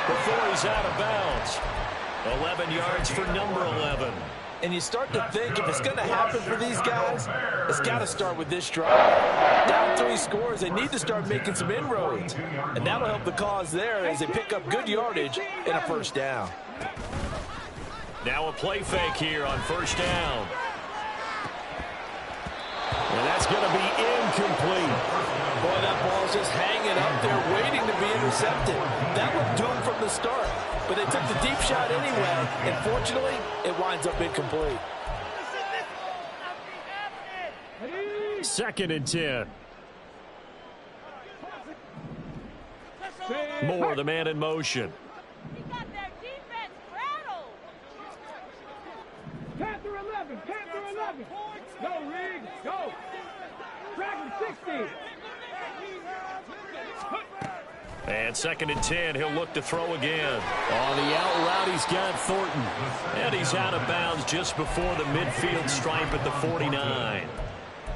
Speaker 2: before he's out of bounds. 11 yards for number 11.
Speaker 6: And you start to think if it's going to happen for these guys, it's got to start with this drive. Down 3 scores, they need to start making some inroads. And that'll help the cause there as they pick up good yardage and a first down.
Speaker 2: Now a play fake here on first down. And that's going to be incomplete.
Speaker 6: Boy, that ball's just hanging up there waiting to be intercepted. That looked doomed from the start. But they took the deep shot anyway, and fortunately, it winds up incomplete.
Speaker 2: 2nd and 10. Moore, the man in motion.
Speaker 7: He got their defense rattled.
Speaker 5: Panther 11, Panther 11. Go, Reed, go. Dragon 60.
Speaker 2: And 2nd and 10, he'll look to throw again. On the out route, he's got Thornton. And he's out of bounds just before the midfield stripe at the 49.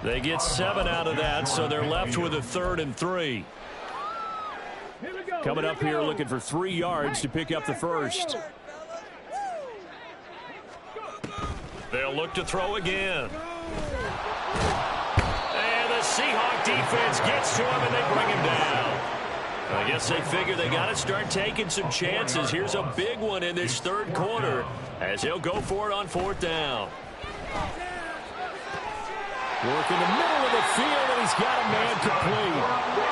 Speaker 2: They get 7 out of that, so they're left with a 3rd and 3. Coming up here looking for 3 yards to pick up the first. They'll look to throw again. And the Seahawk defense gets to him, and they bring him down. I guess they figure they got to start taking some chances. Here's a big one in this third quarter as he'll go for it on 4th down. Work in the middle of the field, and he's got a man complete.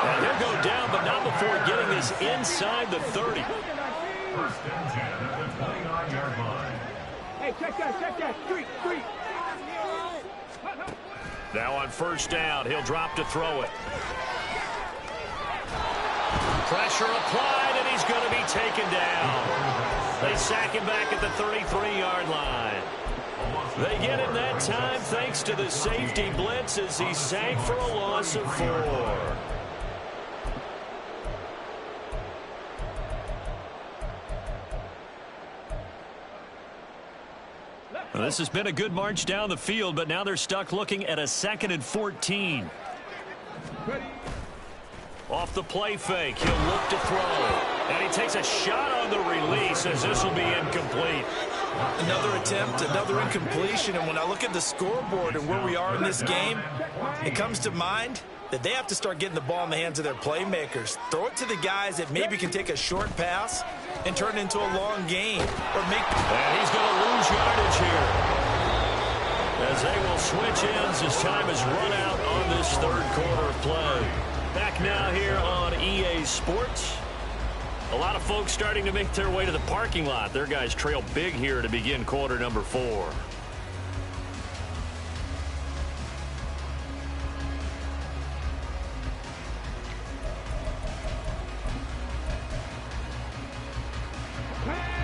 Speaker 2: And he'll go down, but not before getting this inside the 30.
Speaker 3: First and 10 at the 29-yard line.
Speaker 5: Hey, check that. Street.
Speaker 2: Now on 1st down, he'll drop to throw it. Pressure applied, and he's going to be taken down. They sack him back at the 33-yard line. They get him that time thanks to the safety blitz as he sank for a loss of 4. Well, this has been a good march down the field, but now they're stuck looking at a 2nd and 14. Off the play fake, he'll look to throw. And he takes a shot on the release as this will be incomplete.
Speaker 6: Another attempt, another incompletion, and when I look at the scoreboard and where we are in this game, it comes to mind that they have to start getting the ball in the hands of their playmakers. Throw it to the guys that maybe can take a short pass and turn it into a long game.
Speaker 2: And he's going to lose yardage here, as they will switch ends as time is run out on this third quarter of play. Back now here on EA Sports. A lot of folks starting to make their way to the parking lot. Their guys trail big here to begin quarter number 4.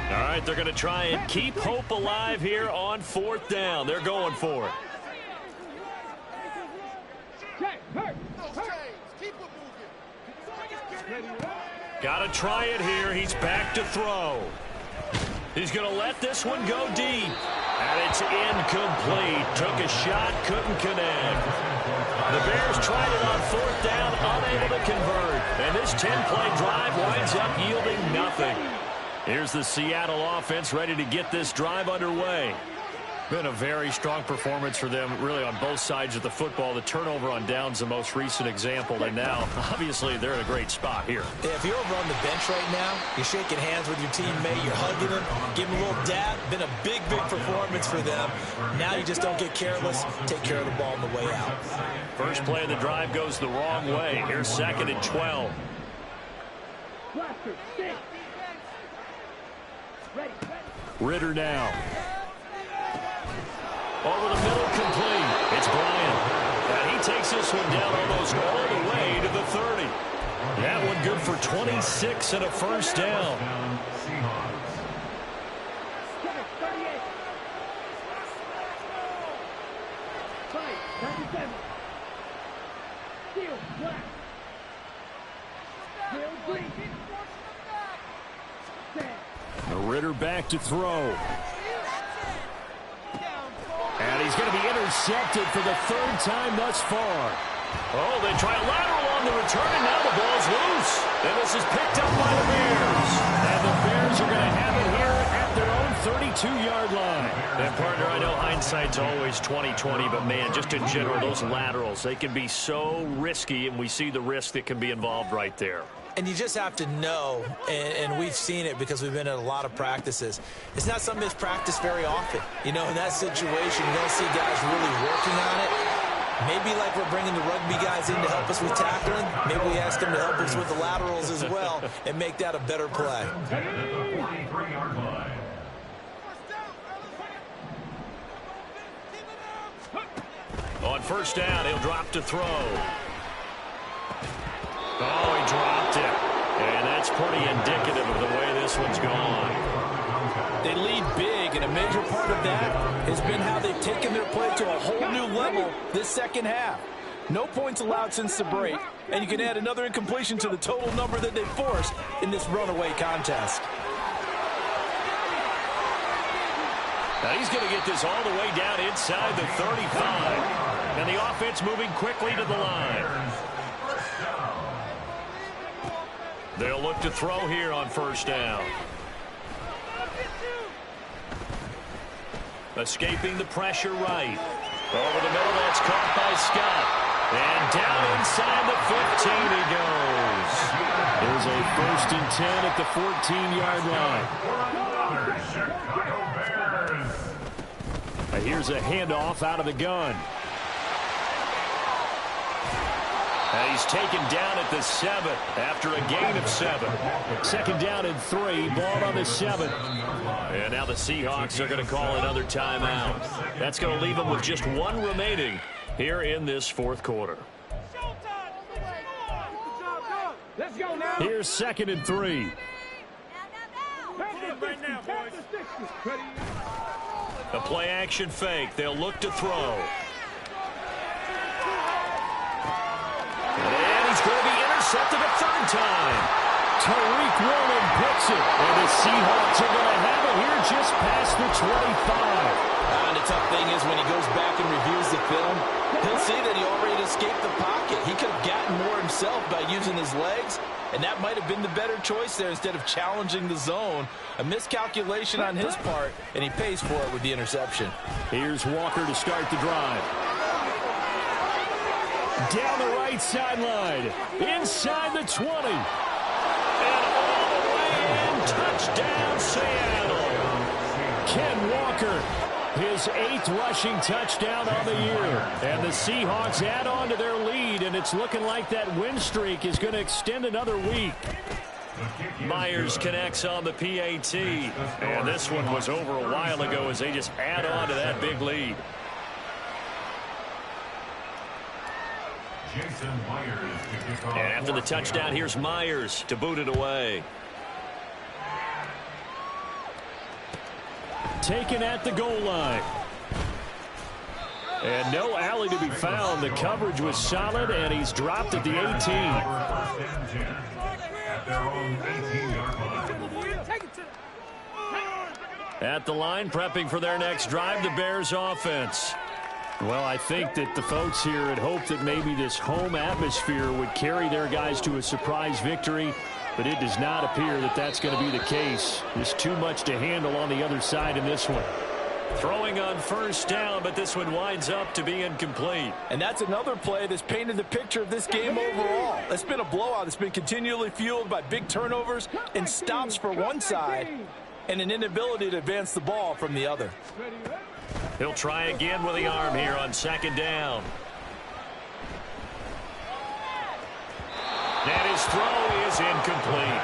Speaker 2: All right, they're going to try and keep hope alive here on 4th down. They're going for it. Got to try it here. He's back to throw. He's going to let this one go deep. And it's incomplete. Took a shot, couldn't connect. The Bears tried it on 4th down, unable to convert. And this 10-play drive winds up yielding nothing. Here's the Seattle offense ready to get this drive underway. Been a very strong performance for them, really, on both sides of the football. The turnover on downs, the most recent example, and now, obviously, they're in a great spot here.
Speaker 6: Yeah, if you're over on the bench right now, you're shaking hands with your teammate, you're hugging him, giving him a little dab. Been a big, big performance for them. Now you just don't get careless. Take care of the ball on the way out.
Speaker 2: First play of the drive goes the wrong way. Here's 2nd and 12. Ritter now. Over the middle, complete. It's Bryant. And he takes this one down almost all the way to the 30. That one good for 26 and a first down. Ritter back to throw. And he's going to be intercepted for the 3rd time thus far. Oh, they try a lateral on the return, and now the ball's loose. And this is picked up by the Bears. And the Bears are going to have it here at their own 32-yard line. And, partner, I know hindsight's always 20/20, but, man, just in general, those laterals, they can be so risky, and we see the risk that can be involved right there.
Speaker 6: And you just have to know, and we've seen it because we've been at a lot of practices. It's not something that's practiced very often. You know, in that situation, you don't see guys really working on it. Maybe like we're bringing the rugby guys in to help us with tackling. Maybe we ask them to help us with the laterals as well and make that a better play.
Speaker 2: On first down, he'll drop to throw. Oh, he dropped it. And that's pretty indicative of the way this one's gone.
Speaker 6: They lead big, and a major part of that has been how they've taken their play to a whole new level this second half. No points allowed since the break, and you can add another incompletion to the total number that they forced in this runaway contest.
Speaker 2: Now he's going to get this all the way down inside the 35. And the offense moving quickly to the line. They'll look to throw here on first down. Escaping the pressure right. Over the middle, that's caught by Scott. And down inside the 15 he goes. There's a 1st and 10 at the 14-yard line. Here's a handoff out of the gun. And he's taken down at the 7 after a gain of 7. 2nd down and 3, ball on the 7. And now the Seahawks are going to call another timeout. That's going to leave them with just 1 remaining here in this 4th quarter.
Speaker 5: Let's go now.
Speaker 2: Here's 2nd and 3. A play action fake. They'll look to throw. And he's going to be intercepted a 3rd time. Tariq Woolen picks it. And the Seahawks are going to have it here just past the 25.
Speaker 6: And the tough thing is when he goes back and reviews the film, he'll see that he already escaped the pocket. He could have gotten more himself by using his legs, and that might have been the better choice there instead of challenging the zone. A miscalculation on his part, and he pays for it with the interception.
Speaker 2: Here's Walker to start the drive. Down the right sideline, inside the 20, and all the way in Touchdown, Seattle. Ken Walker, his 8th rushing touchdown on the year. And the Seahawks add on to their lead, and it's looking like that win streak is going to extend another week. Myers connects on the PAT. And this one was over a while ago as they just add on to that big lead. And after the touchdown, here's Myers to boot it away. Taken at the goal line. And no alley to be found. The coverage was solid, and he's dropped at the 18. At the line, prepping for their next drive, the Bears offense. Well, I think that the folks here had hoped that maybe this home atmosphere would carry their guys to a surprise victory, but it does not appear that that's going to be the case. There's too much to handle on the other side in this one. Throwing on first down, but this one winds up to be incomplete.
Speaker 6: And that's another play that's painted the picture of this game overall. It's been a blowout. It's been continually fueled by big turnovers and stops for one side and an inability to advance the ball from the other.
Speaker 2: He'll try again with the arm here on second down. And his throw is incomplete.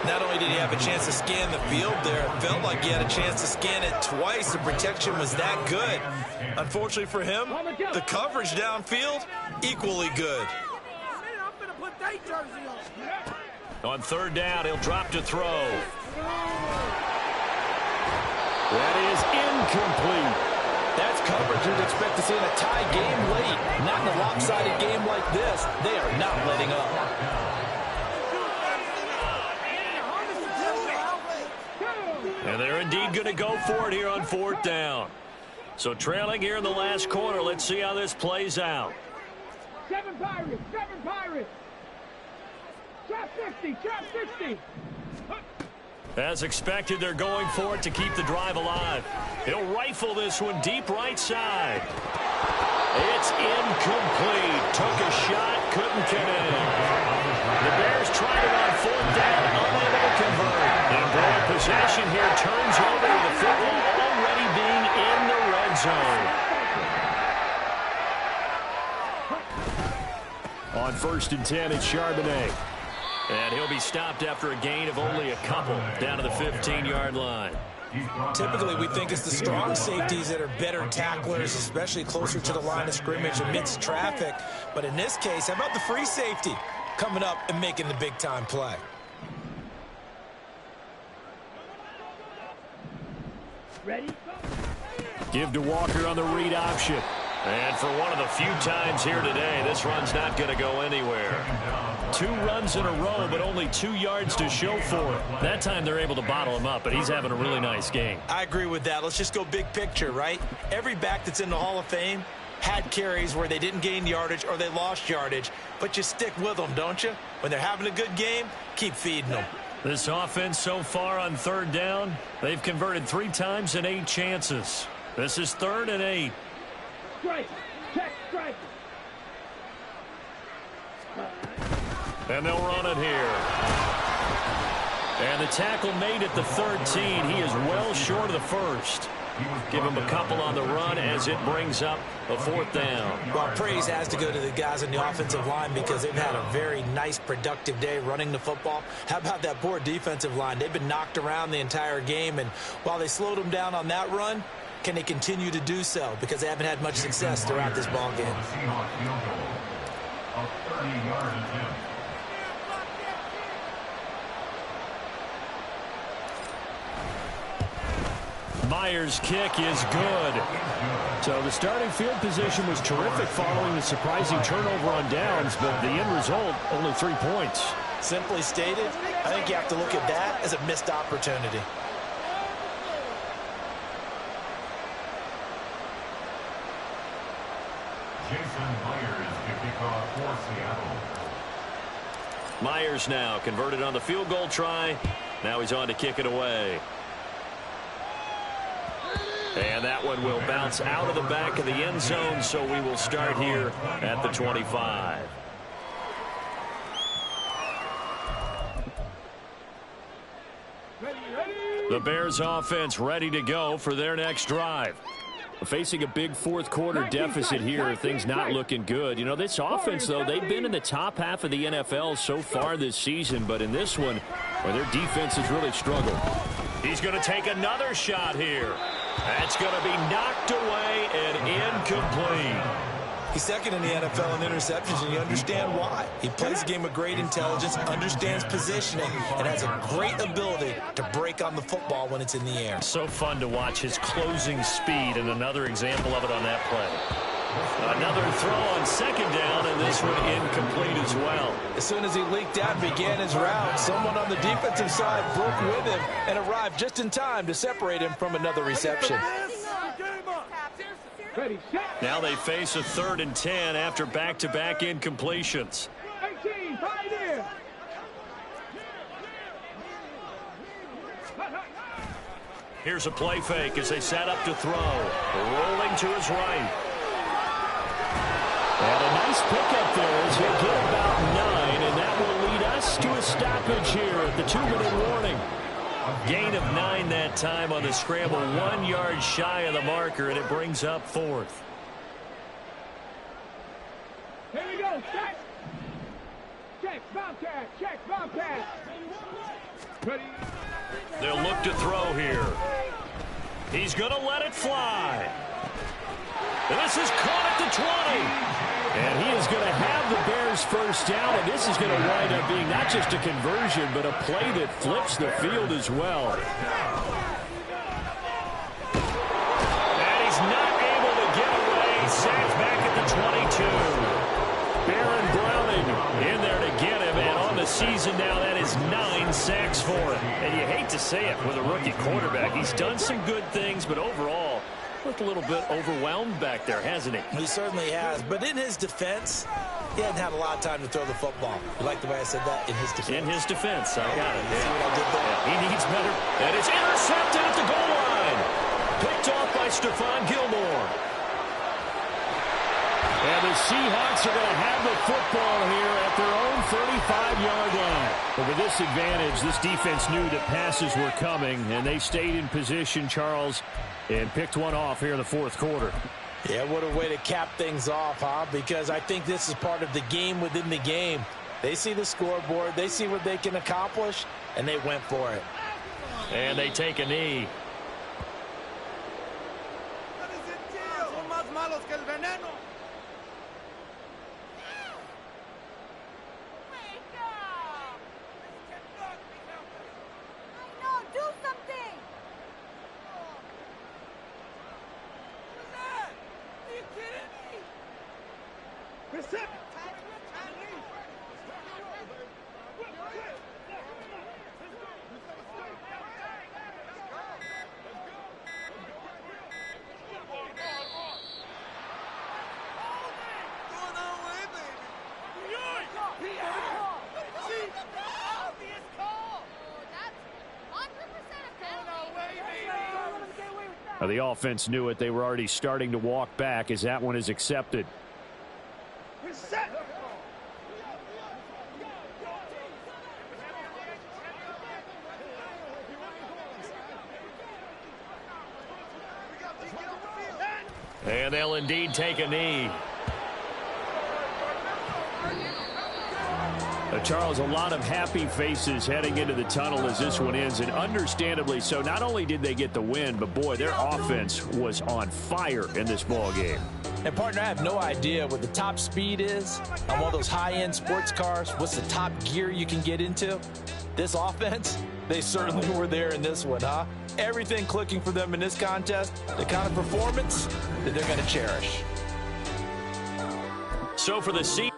Speaker 4: Not only did he have a chance to scan the field there, it felt like he had a chance to scan it twice. The protection was that good. Unfortunately for him, the coverage downfield, equally good.
Speaker 2: On third down, he'll drop to throw. That is incomplete.
Speaker 6: That's coverage you'd expect to see in a tie game late. Not in a lopsided game like this. They are not letting up.
Speaker 2: And they're indeed going to go for it here on fourth down. So trailing here in the last quarter. Let's see how this plays out.
Speaker 5: 7 Pirates, 7 Pirates. Trap 60, trap 60.
Speaker 2: As expected, they're going for it to keep the drive alive. He'll rifle this one deep right side. It's incomplete. Took a shot, couldn't connect. The Bears tried it on fourth down, unable to convert. And ball possession here turns over to the football already being in the red zone. On 1st and 10, it's Charbonnet. And he'll be stopped after a gain of only a couple down to the 15-yard line.
Speaker 4: Typically, we think it's the strong safeties that are better tacklers, especially closer to the line of scrimmage amidst traffic. But in this case, how about the free safety coming up and making the big-time play?
Speaker 5: Ready?
Speaker 2: Give to Walker on the read option. And for one of the few times here today, this run's not going to go anywhere. 2 runs in a row, but only 2 yards to show for it. That time they're able to bottle him up, but he's having a really nice game.
Speaker 4: I agree with that. Let's just go big picture, right? Every back that's in the Hall of Fame had carries where they didn't gain yardage or they lost yardage, but you stick with them, don't you? When they're having a good game, keep feeding them.
Speaker 2: This offense so far on third down, they've converted 3 times in 8 chances. This is 3rd and 8.
Speaker 5: Strike. Check strike.
Speaker 2: And they'll run it here. And the tackle made at the 13. He is well short of the first. Give him a couple on the run as it brings up a 4th down.
Speaker 4: Well, praise has to go to the guys on the offensive line because they've had a very nice, productive day running the football. How about that poor defensive line? They've been knocked around the entire game, and while they slowed them down on that run, can they continue to do so? Because they haven't had much success throughout this ball game.
Speaker 2: Myers' kick is good. So the starting field position was terrific following the surprising turnover on downs, but the end result, only 3 points.
Speaker 4: Simply stated, I think you have to look at that as a missed opportunity.
Speaker 3: Jason Myers to kick off for Seattle.
Speaker 2: Myers now converted on the field goal try. Now he's on to kick it away. And that one will bounce out of the back of the end zone, so we will start here at the 25. The Bears offense ready to go for their next drive. Facing a big fourth quarter deficit here, things not looking good. You know, this offense, though, they've been in the top half of the NFL so far this season, but in this one, where their defense has really struggled. He's going to take another shot here. That's going to be knocked away and incomplete.
Speaker 6: He's second in the NFL in interceptions, and you understand why. He plays a game of great intelligence, understands positioning, and has a great ability to break on the football when it's in the air.
Speaker 2: So fun to watch his closing speed, and another example of it on that play. Another throw on second down, and this one incomplete as well.
Speaker 6: As soon as he leaked out and began his route, someone on the defensive side broke with him and arrived just in time to separate him from another reception.
Speaker 2: Now they face a 3rd and 10 after back-to-back incompletions.
Speaker 5: 18, pioneer.
Speaker 2: Here's a play fake as they set up to throw. Rolling to his right. And a nice pickup there as he'll get about 9, and that will lead us to a stoppage here at the 2-minute warning. Gain of 9 that time on the scramble, 1 yard shy of the marker, and it brings up 4th.
Speaker 5: Here we go, check. Check, Bobcat, check, Bobcat. Ready.
Speaker 2: They'll look to throw here. He's going to let it fly. And this is caught at the 20. And he is going to have the Bears first down, and this is going to wind up being not just a conversion, but a play that flips the field as well. And he's not able to get away. Sacked back at the 22. Baron Browning in there to get him, and on the season now, that is 9 sacks for him. And you hate to say it with a rookie quarterback. He's done some good things, but overall, looked a little bit overwhelmed back there, hasn't he?
Speaker 6: He certainly has. But in his defense, he hadn't had a lot of time to throw the football. You like the way I said that? In his defense.
Speaker 2: In his defense. I got it.
Speaker 6: See what I did there?
Speaker 2: Yeah, he needs better. And it's intercepted at the goal line. Picked off by Stephon Gilmore. And the Seahawks are going to have the football here at their own 35-yard line. But with this advantage, this defense knew that passes were coming, and they stayed in position, Charles, and picked one off here in the fourth quarter.
Speaker 6: Yeah, what a way to cap things off, huh? Because I think this is part of the game within the game. They see the scoreboard, they see what they can accomplish, and they went for it.
Speaker 2: And they take a knee. The offense knew it. They were already starting to walk back as that one is accepted. And they'll indeed take a knee. Charles, a lot of happy faces heading into the tunnel as this one ends, and understandably so. Not only did they get the win, but boy, their offense was on fire in this ball game.
Speaker 6: And partner, I have no idea what the top speed is on one of those high-end sports cars. What's the top gear you can get into? This offense, they certainly were there in this one, huh? Everything clicking for them in this contest, the kind of performance that they're going to cherish.
Speaker 2: So for the season,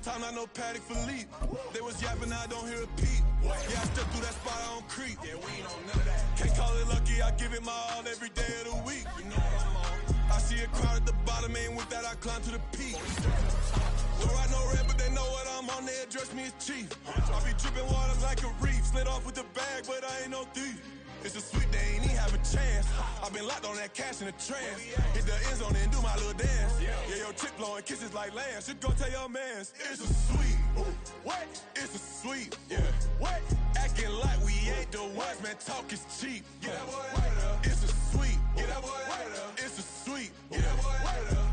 Speaker 1: Time I know Patty for leap. They was yapping, I don't hear a peep.
Speaker 8: Yeah, I step through that spot, I don't creep. Yeah, we ain't on none of that. Can't call it lucky, I give it my all every day of the week. You know what I'm on. I see a crowd at the bottom, and with that I climb to the peak. Don't ride no red, but they know what I'm on, they address me as chief. I be dripping water like a reef, slid off with the bag, but I ain't no thief. It's a sweet, they ain't even have a chance. I been locked on that cash in a trance. Hit the end zone and do my little dance. Yeah, your chick blowing kisses like lambs. You go tell your mans, it's a sweet. What? It's a sweet. Yeah. What? Acting like we ain't the ones, man. Talk is cheap. Get that boy right up. It's a sweet. Get that boy right up. It's a sweet. Get that boy right up.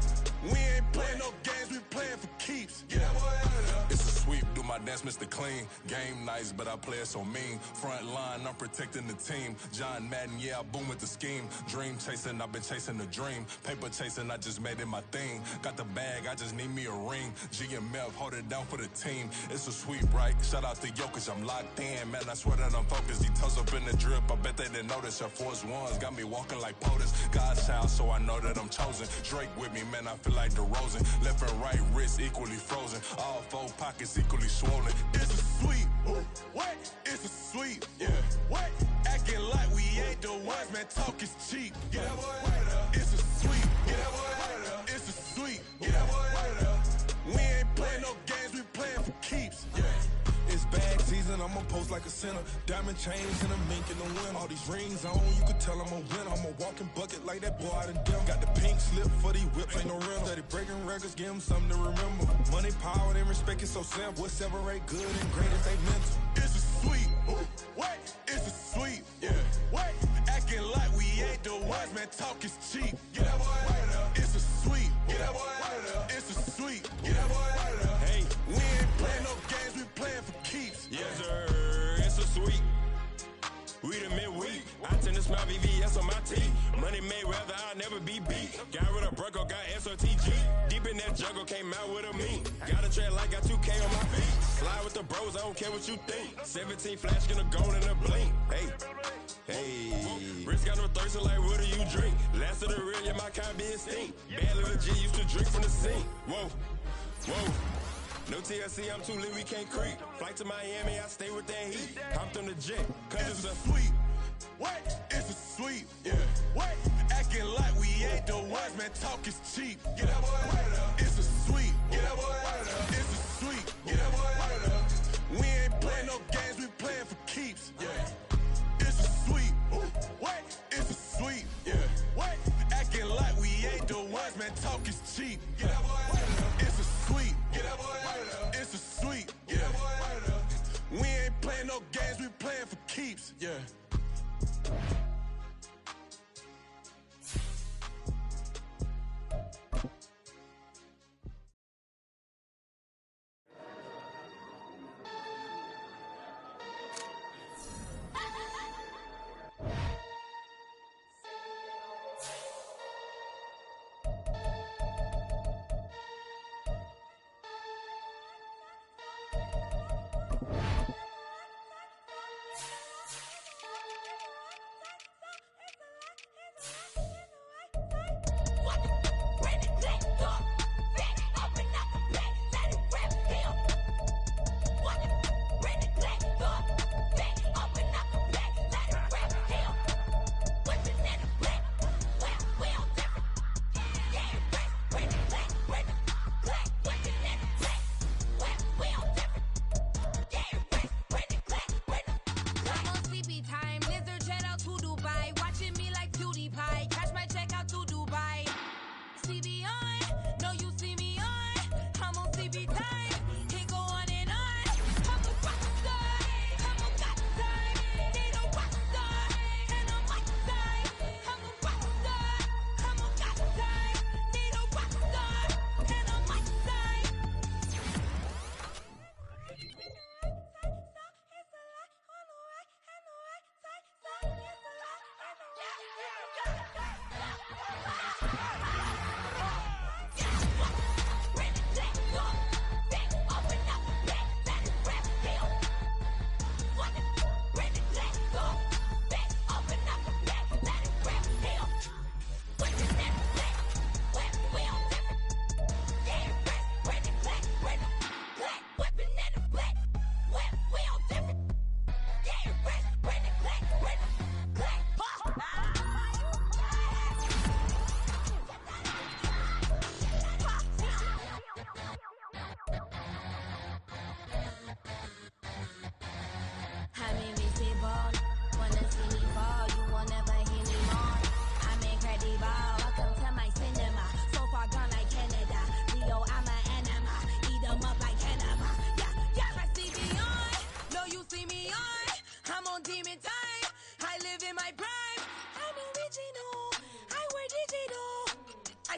Speaker 8: We ain't playing no games, we playing for keeps. Get that boy right up. It's a sweep. Do my dance, Mr. Clean. Game nice, but I play it so mean. Front line, I'm protecting the team. John Madden, yeah, I boom with the scheme. Dream chasing, I've been chasing the dream. Paper chasing, I just made it my thing. Got the bag, I just need me a ring. G and Mel, hold it down for the team. It's a sweep, right? Shout out to Jokic, I'm locked in. Man, I swear that I'm focused. He toes up in the drip, I bet they didn't notice. Your force ones got me walking like POTUS. God's child, so I know that I'm chosen. Drake with me, man, I feel like DeRozan. Left and right wrist equally frozen. All four pockets equally swollen. It's a sweep. What? It's a sweep. Yeah. What? Acting like we ain't the ones, man. Talk is cheap. Get that boy right up. It's a sweep. Get that boy right up. It's a sweep. Get that boy right up. We ain't playing no games, we playing for keeps. Yeah. It's bag season, I'ma post like a sinner. Diamond chains and a mink in the wind. All these rings on, you can tell I'm a winner. I'm a walking bucket like that boy out in Denver. Got the pink slip for these whips, ain't no rental. Steady breaking records, give them something to remember. Money, power, and respect is so simple. What separate good and great is they mental. It's a sweep. What? It's a sweep. Yeah. What? Acting like we ain't the ones, man. Talk is cheap. Get that boy right up. It's a sweep. Get that boy right up. It's a sweep. Get that boy right up. Hey, we ain't playing no games, we playing for keeps.
Speaker 9: Yes, sir. It's a sweep. We the midweek. I tend to smile VVS on my teeth. Money made rather I'll never be beat. Got rid of Bronco, got SOTG. Deep in that jungle, came out with a meat. Got a tread like got 2K on my feet. Slide with the bros, I don't care what you think. 17 flash, gonna go in a blink. Hey. Hey, Rich got no thirst, like what do you drink? Last of the real, yeah, my kind be extinct. Bad little G used to drink from the sink. Whoa, whoa. No TLC, I'm too lit, we can't creep. Flight to Miami, I stay with that heat. Hopped on the jet, cause it's a
Speaker 8: sweep. What? It's a sweep. Yeah. What? Acting like we ain't the ones, man. Talk is cheap. Get that boy right up. It's a sweep. Get that boy right up. It's a sweep. Get that boy right up. We ain't playing no games, we playing for keeps. Yeah. It's a sweep. What? It's a sweep. Yeah. What? Acting like we ain't the ones, man. Talk is cheap. Get that boy right up. It's a sweep. Get that boy right up. It's a sweep. Get that boy right up. We ain't playing no games, we playing for keeps. Yeah.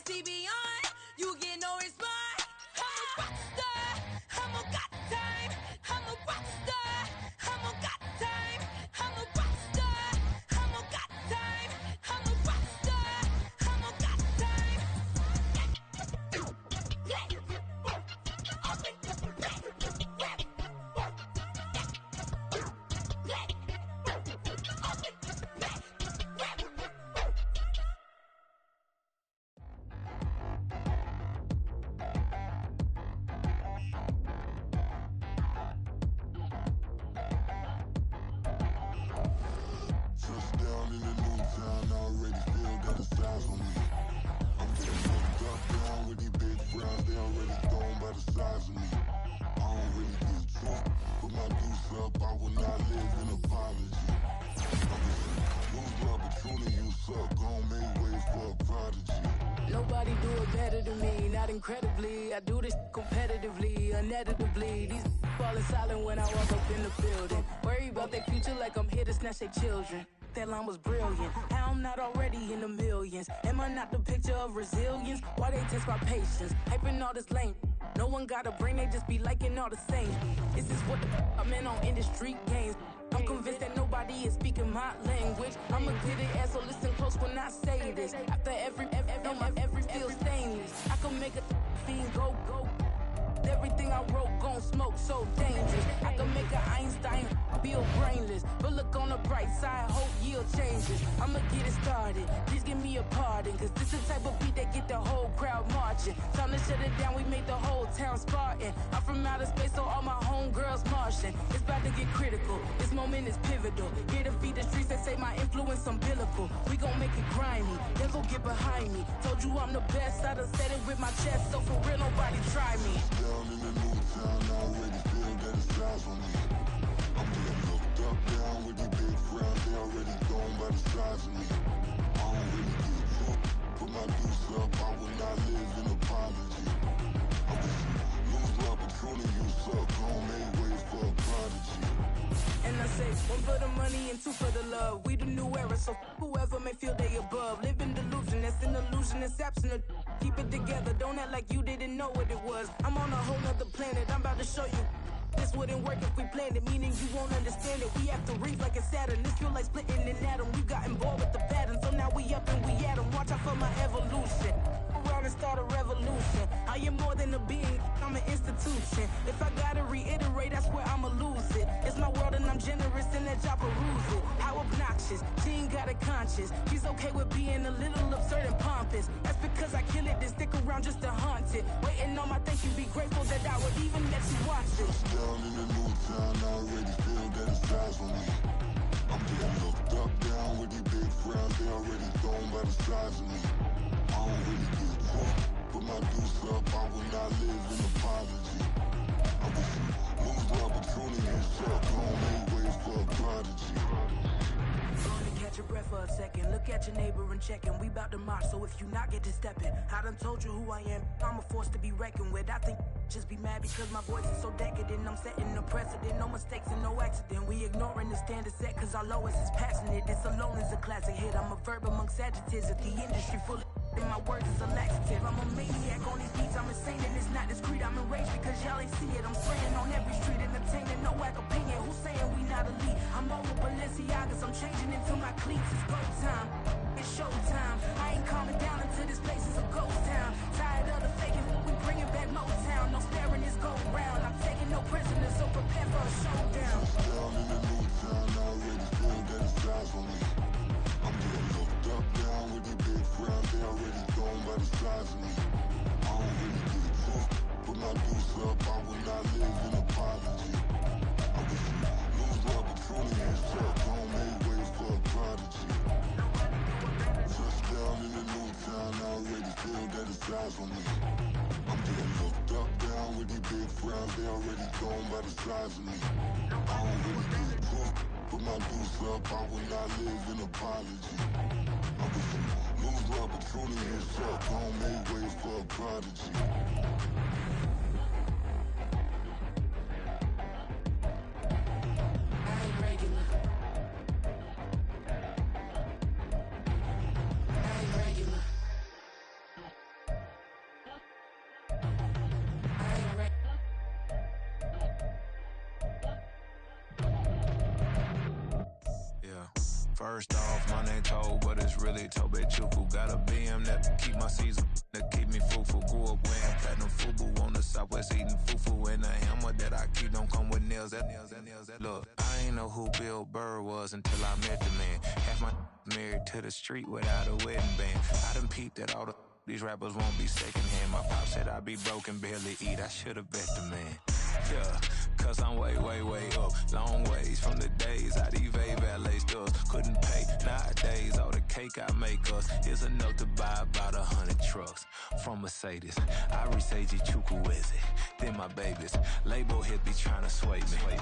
Speaker 10: see beyond. You get no response. I'm a rock star. I'm a got time. I'm a rock star. I'm a got time. I'm a rock star. I'm a got time. I'm a rock star. I'm a got time.
Speaker 8: Touchdown in the new town, I already feel that it's eyes on me. I'm getting fucked up down with these big frowns, they already thrown by the size of me. I don't really get drunk, put my deuce up, I will not live in apology. I'm just lose my opportunity, you suck, gon' make way for a prodigy.
Speaker 10: Nobody do it better than me, not incredibly. I do this competitively, uneditably. These falling silent when I walk up in the building. Worry about their future like I'm here to snatch their children. That line was brilliant. How I'm not already in the millions? Am I not the picture of resilience? Why they test my patience? Hyping all this lame. No one got a brain, they just be liking all the same. This is what the I'm in on industry games. I'm convinced that nobody is speaking my language. I'm a good ass, so listen close when I say this. After every feel stainless. I can make a fiend go. Everything I wrote gon' smoke, so dangerous. I can make an Einstein feel brainless. But look on the bright side, hope yield changes. I'ma get it started, please give me a pardon. Cause this the type of beat that get the whole crowd marching. Time to shut it down, we made the whole town Spartan. I'm from outer space, so all my homegirls Martian. It's about to get critical, this moment is pivotal. Here to feed the streets that say my influence umbilical. We gon' make it grimy, then go get behind me. Told you I'm the best, I done said it with my chest. So for real, nobody try me.
Speaker 8: Down in the new town, I already feel that it's eyes on me. I'm getting hooked up down with these big frowns, they already thrown by the size of me. I don't really get drunk, put my deuce up, I will not live in apology. I'm just lose the opportunity, you suck, gon' make way for a prodigy.
Speaker 10: And I say, one for the money and two for the love. We the new era, so whoever may feel they above. Live in delusion, that's an illusion, it's absent. Keep it together, don't act like you didn't know what it was. I'm on a whole nother planet, I'm about to show you. This wouldn't work if we planned it, meaning you won't understand it. We have to rings like a Saturn, this feel like splitting an atom. We got involved with the pattern, so now we up and we at 'em. Watch out for my evolution. Around and start a revolution. I am more than a being, I'm an institution. If I gotta reiterate, that's where I'ma lose it. It's my world and I'm generous and let y'all peruse it. How obnoxious, she ain't got a conscience. She's okay with being a little absurd and pompous. That's because I kill it, then stick around just to haunt it. Waiting on my thank you, be grateful that I would even let you watch it.
Speaker 8: Down in the new town, I already feel that it's eyes on me. I'm getting hooked up down with these big frowns, they already thrown by the size of me. I don't really get drunk, put my deuce up, I will not live in apology. I'm just lose the opportunity, you suck, gon' make way for a prodigy.
Speaker 10: Gonna catch your breath for a second. Look at your neighbor and check him. We bout to march, so if you not get to stepping. I done told you who I am. I'm a force to be reckoned with. I think just be mad because my voice is so decadent. I'm setting a precedent. No mistakes and no accident. We ignoring the standard set cause our lowest is passionate. This alone is a classic hit. I'm a verb amongst adjectives. If the industry full of and my words is a laxative. I'm a maniac on these beats. I'm insane and it's not discreet. I'm enraged because y'all ain't see it. I'm spraying on every street, entertaining no whack opinion. Who's saying we not elite? I'm over Balenciagas. I'm changing into my cleats. It's go time. It's show time. I ain't calming down until this place is a ghost town. Tired of the faking. We bringing back Motown. No sparing this go round. I'm taking no prisoners, so prepare for a showdown.
Speaker 8: Down in the new town, I already feel that it's eyes on me. I'm getting hooked up down with these big frowns, they already thrown by the size of me. I don't really get drunk, put my deuce up, I will not live in apology. I'm just lose the opportunity, you suck, gon' make way for a prodigy. Touchdown in the new town, I already feel that it's eyes on me. I'm getting hooked up down with these big frowns, they already thrown by the size of me. I don't really get drunk, put my deuce up, I will not live in apology. I'm just lose the opportunity, you suck, gon' make way for a prodigy.
Speaker 11: First off, my name Toe, but it's really Tobe Chuku. Got a BM that keep my season, that keep me fufu. Grew up wearing platinum fubu on the Southwest eating fufu. And a hammer that I keep don't come with nails. Look, I ain't know who Bill Burr was until I met the man. Half my married to the street without a wedding band. I done peeped at all these rappers won't be secondhand. My pop said I'd be broke and barely eat. I should've bet the man. Yeah, cause I'm way up. Long ways from the days I eBay valet stores. Couldn't pay nowadays. All the cake I make us is enough to buy about 100 trucks. From Mercedes, I resage Chukwueze. Then my babies. Label hit be trying to sway me.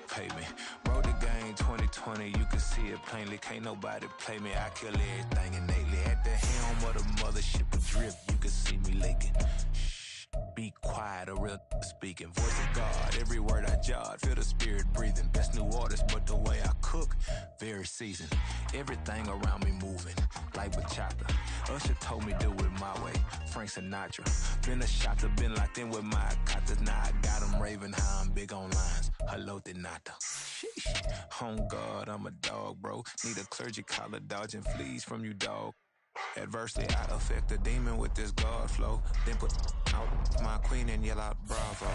Speaker 11: Pay me. Wrote the game 2020, you can see it plainly. Can't nobody play me. I kill everything innately. At the helm of the mothership drip, you can see me laking. Shh, be quiet, a real speaking. Voice of God, every word I jot. Feel the spirit breathing. Best new artist, but the way I cook, very seasoned. Everything around me moving, like bachata. Usher told me do it my way. Frank Sinatra. Been a shotter, been locked in with my katas. Now I got them raving how I'm big on lines. Hello, Denata. Sheesh. On God, I'm a dog, bro. Need a clergy collar, dodging fleas from you, dog. Adversely, I affect the demon with this God flow. Then put out my queen and yell out bravo.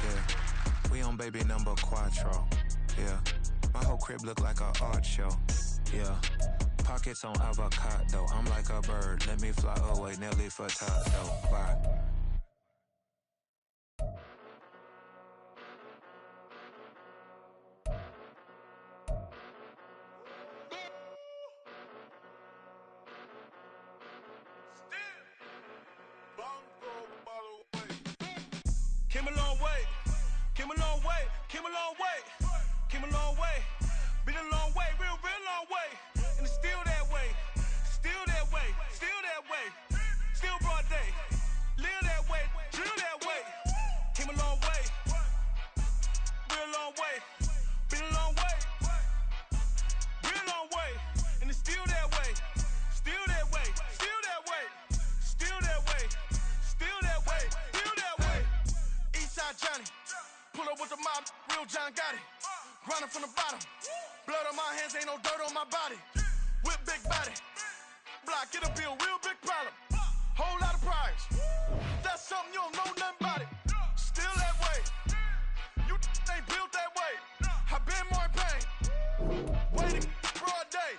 Speaker 11: Yeah, we on baby number quattro. Yeah, my whole crib look like a art show. Yeah, pockets on avocado. I'm like a bird, let me fly away. Nelly Furtado. Bye.
Speaker 8: Came a long way, came a long way, came a long way, came a long way, been a long way, real long way, and it's still that way, still that way, still that way, still broad day, live that way, drill that way, came a long way, real long way, been a long way, real long way, and it's still that way, still that way, still that way, still that way, still that way, still that way. Eastside Johnny, pull up with the mob, real John Gotti. Grinding from the bottom, blood on my hands, ain't no dirt on my body. With big body, block, get a bill, real big problem. Whole lot of priors, that's something you don't know nothing about it. Still that way, you ain't built that way. I been more in pain, waiting broad day,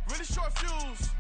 Speaker 8: really short fuse.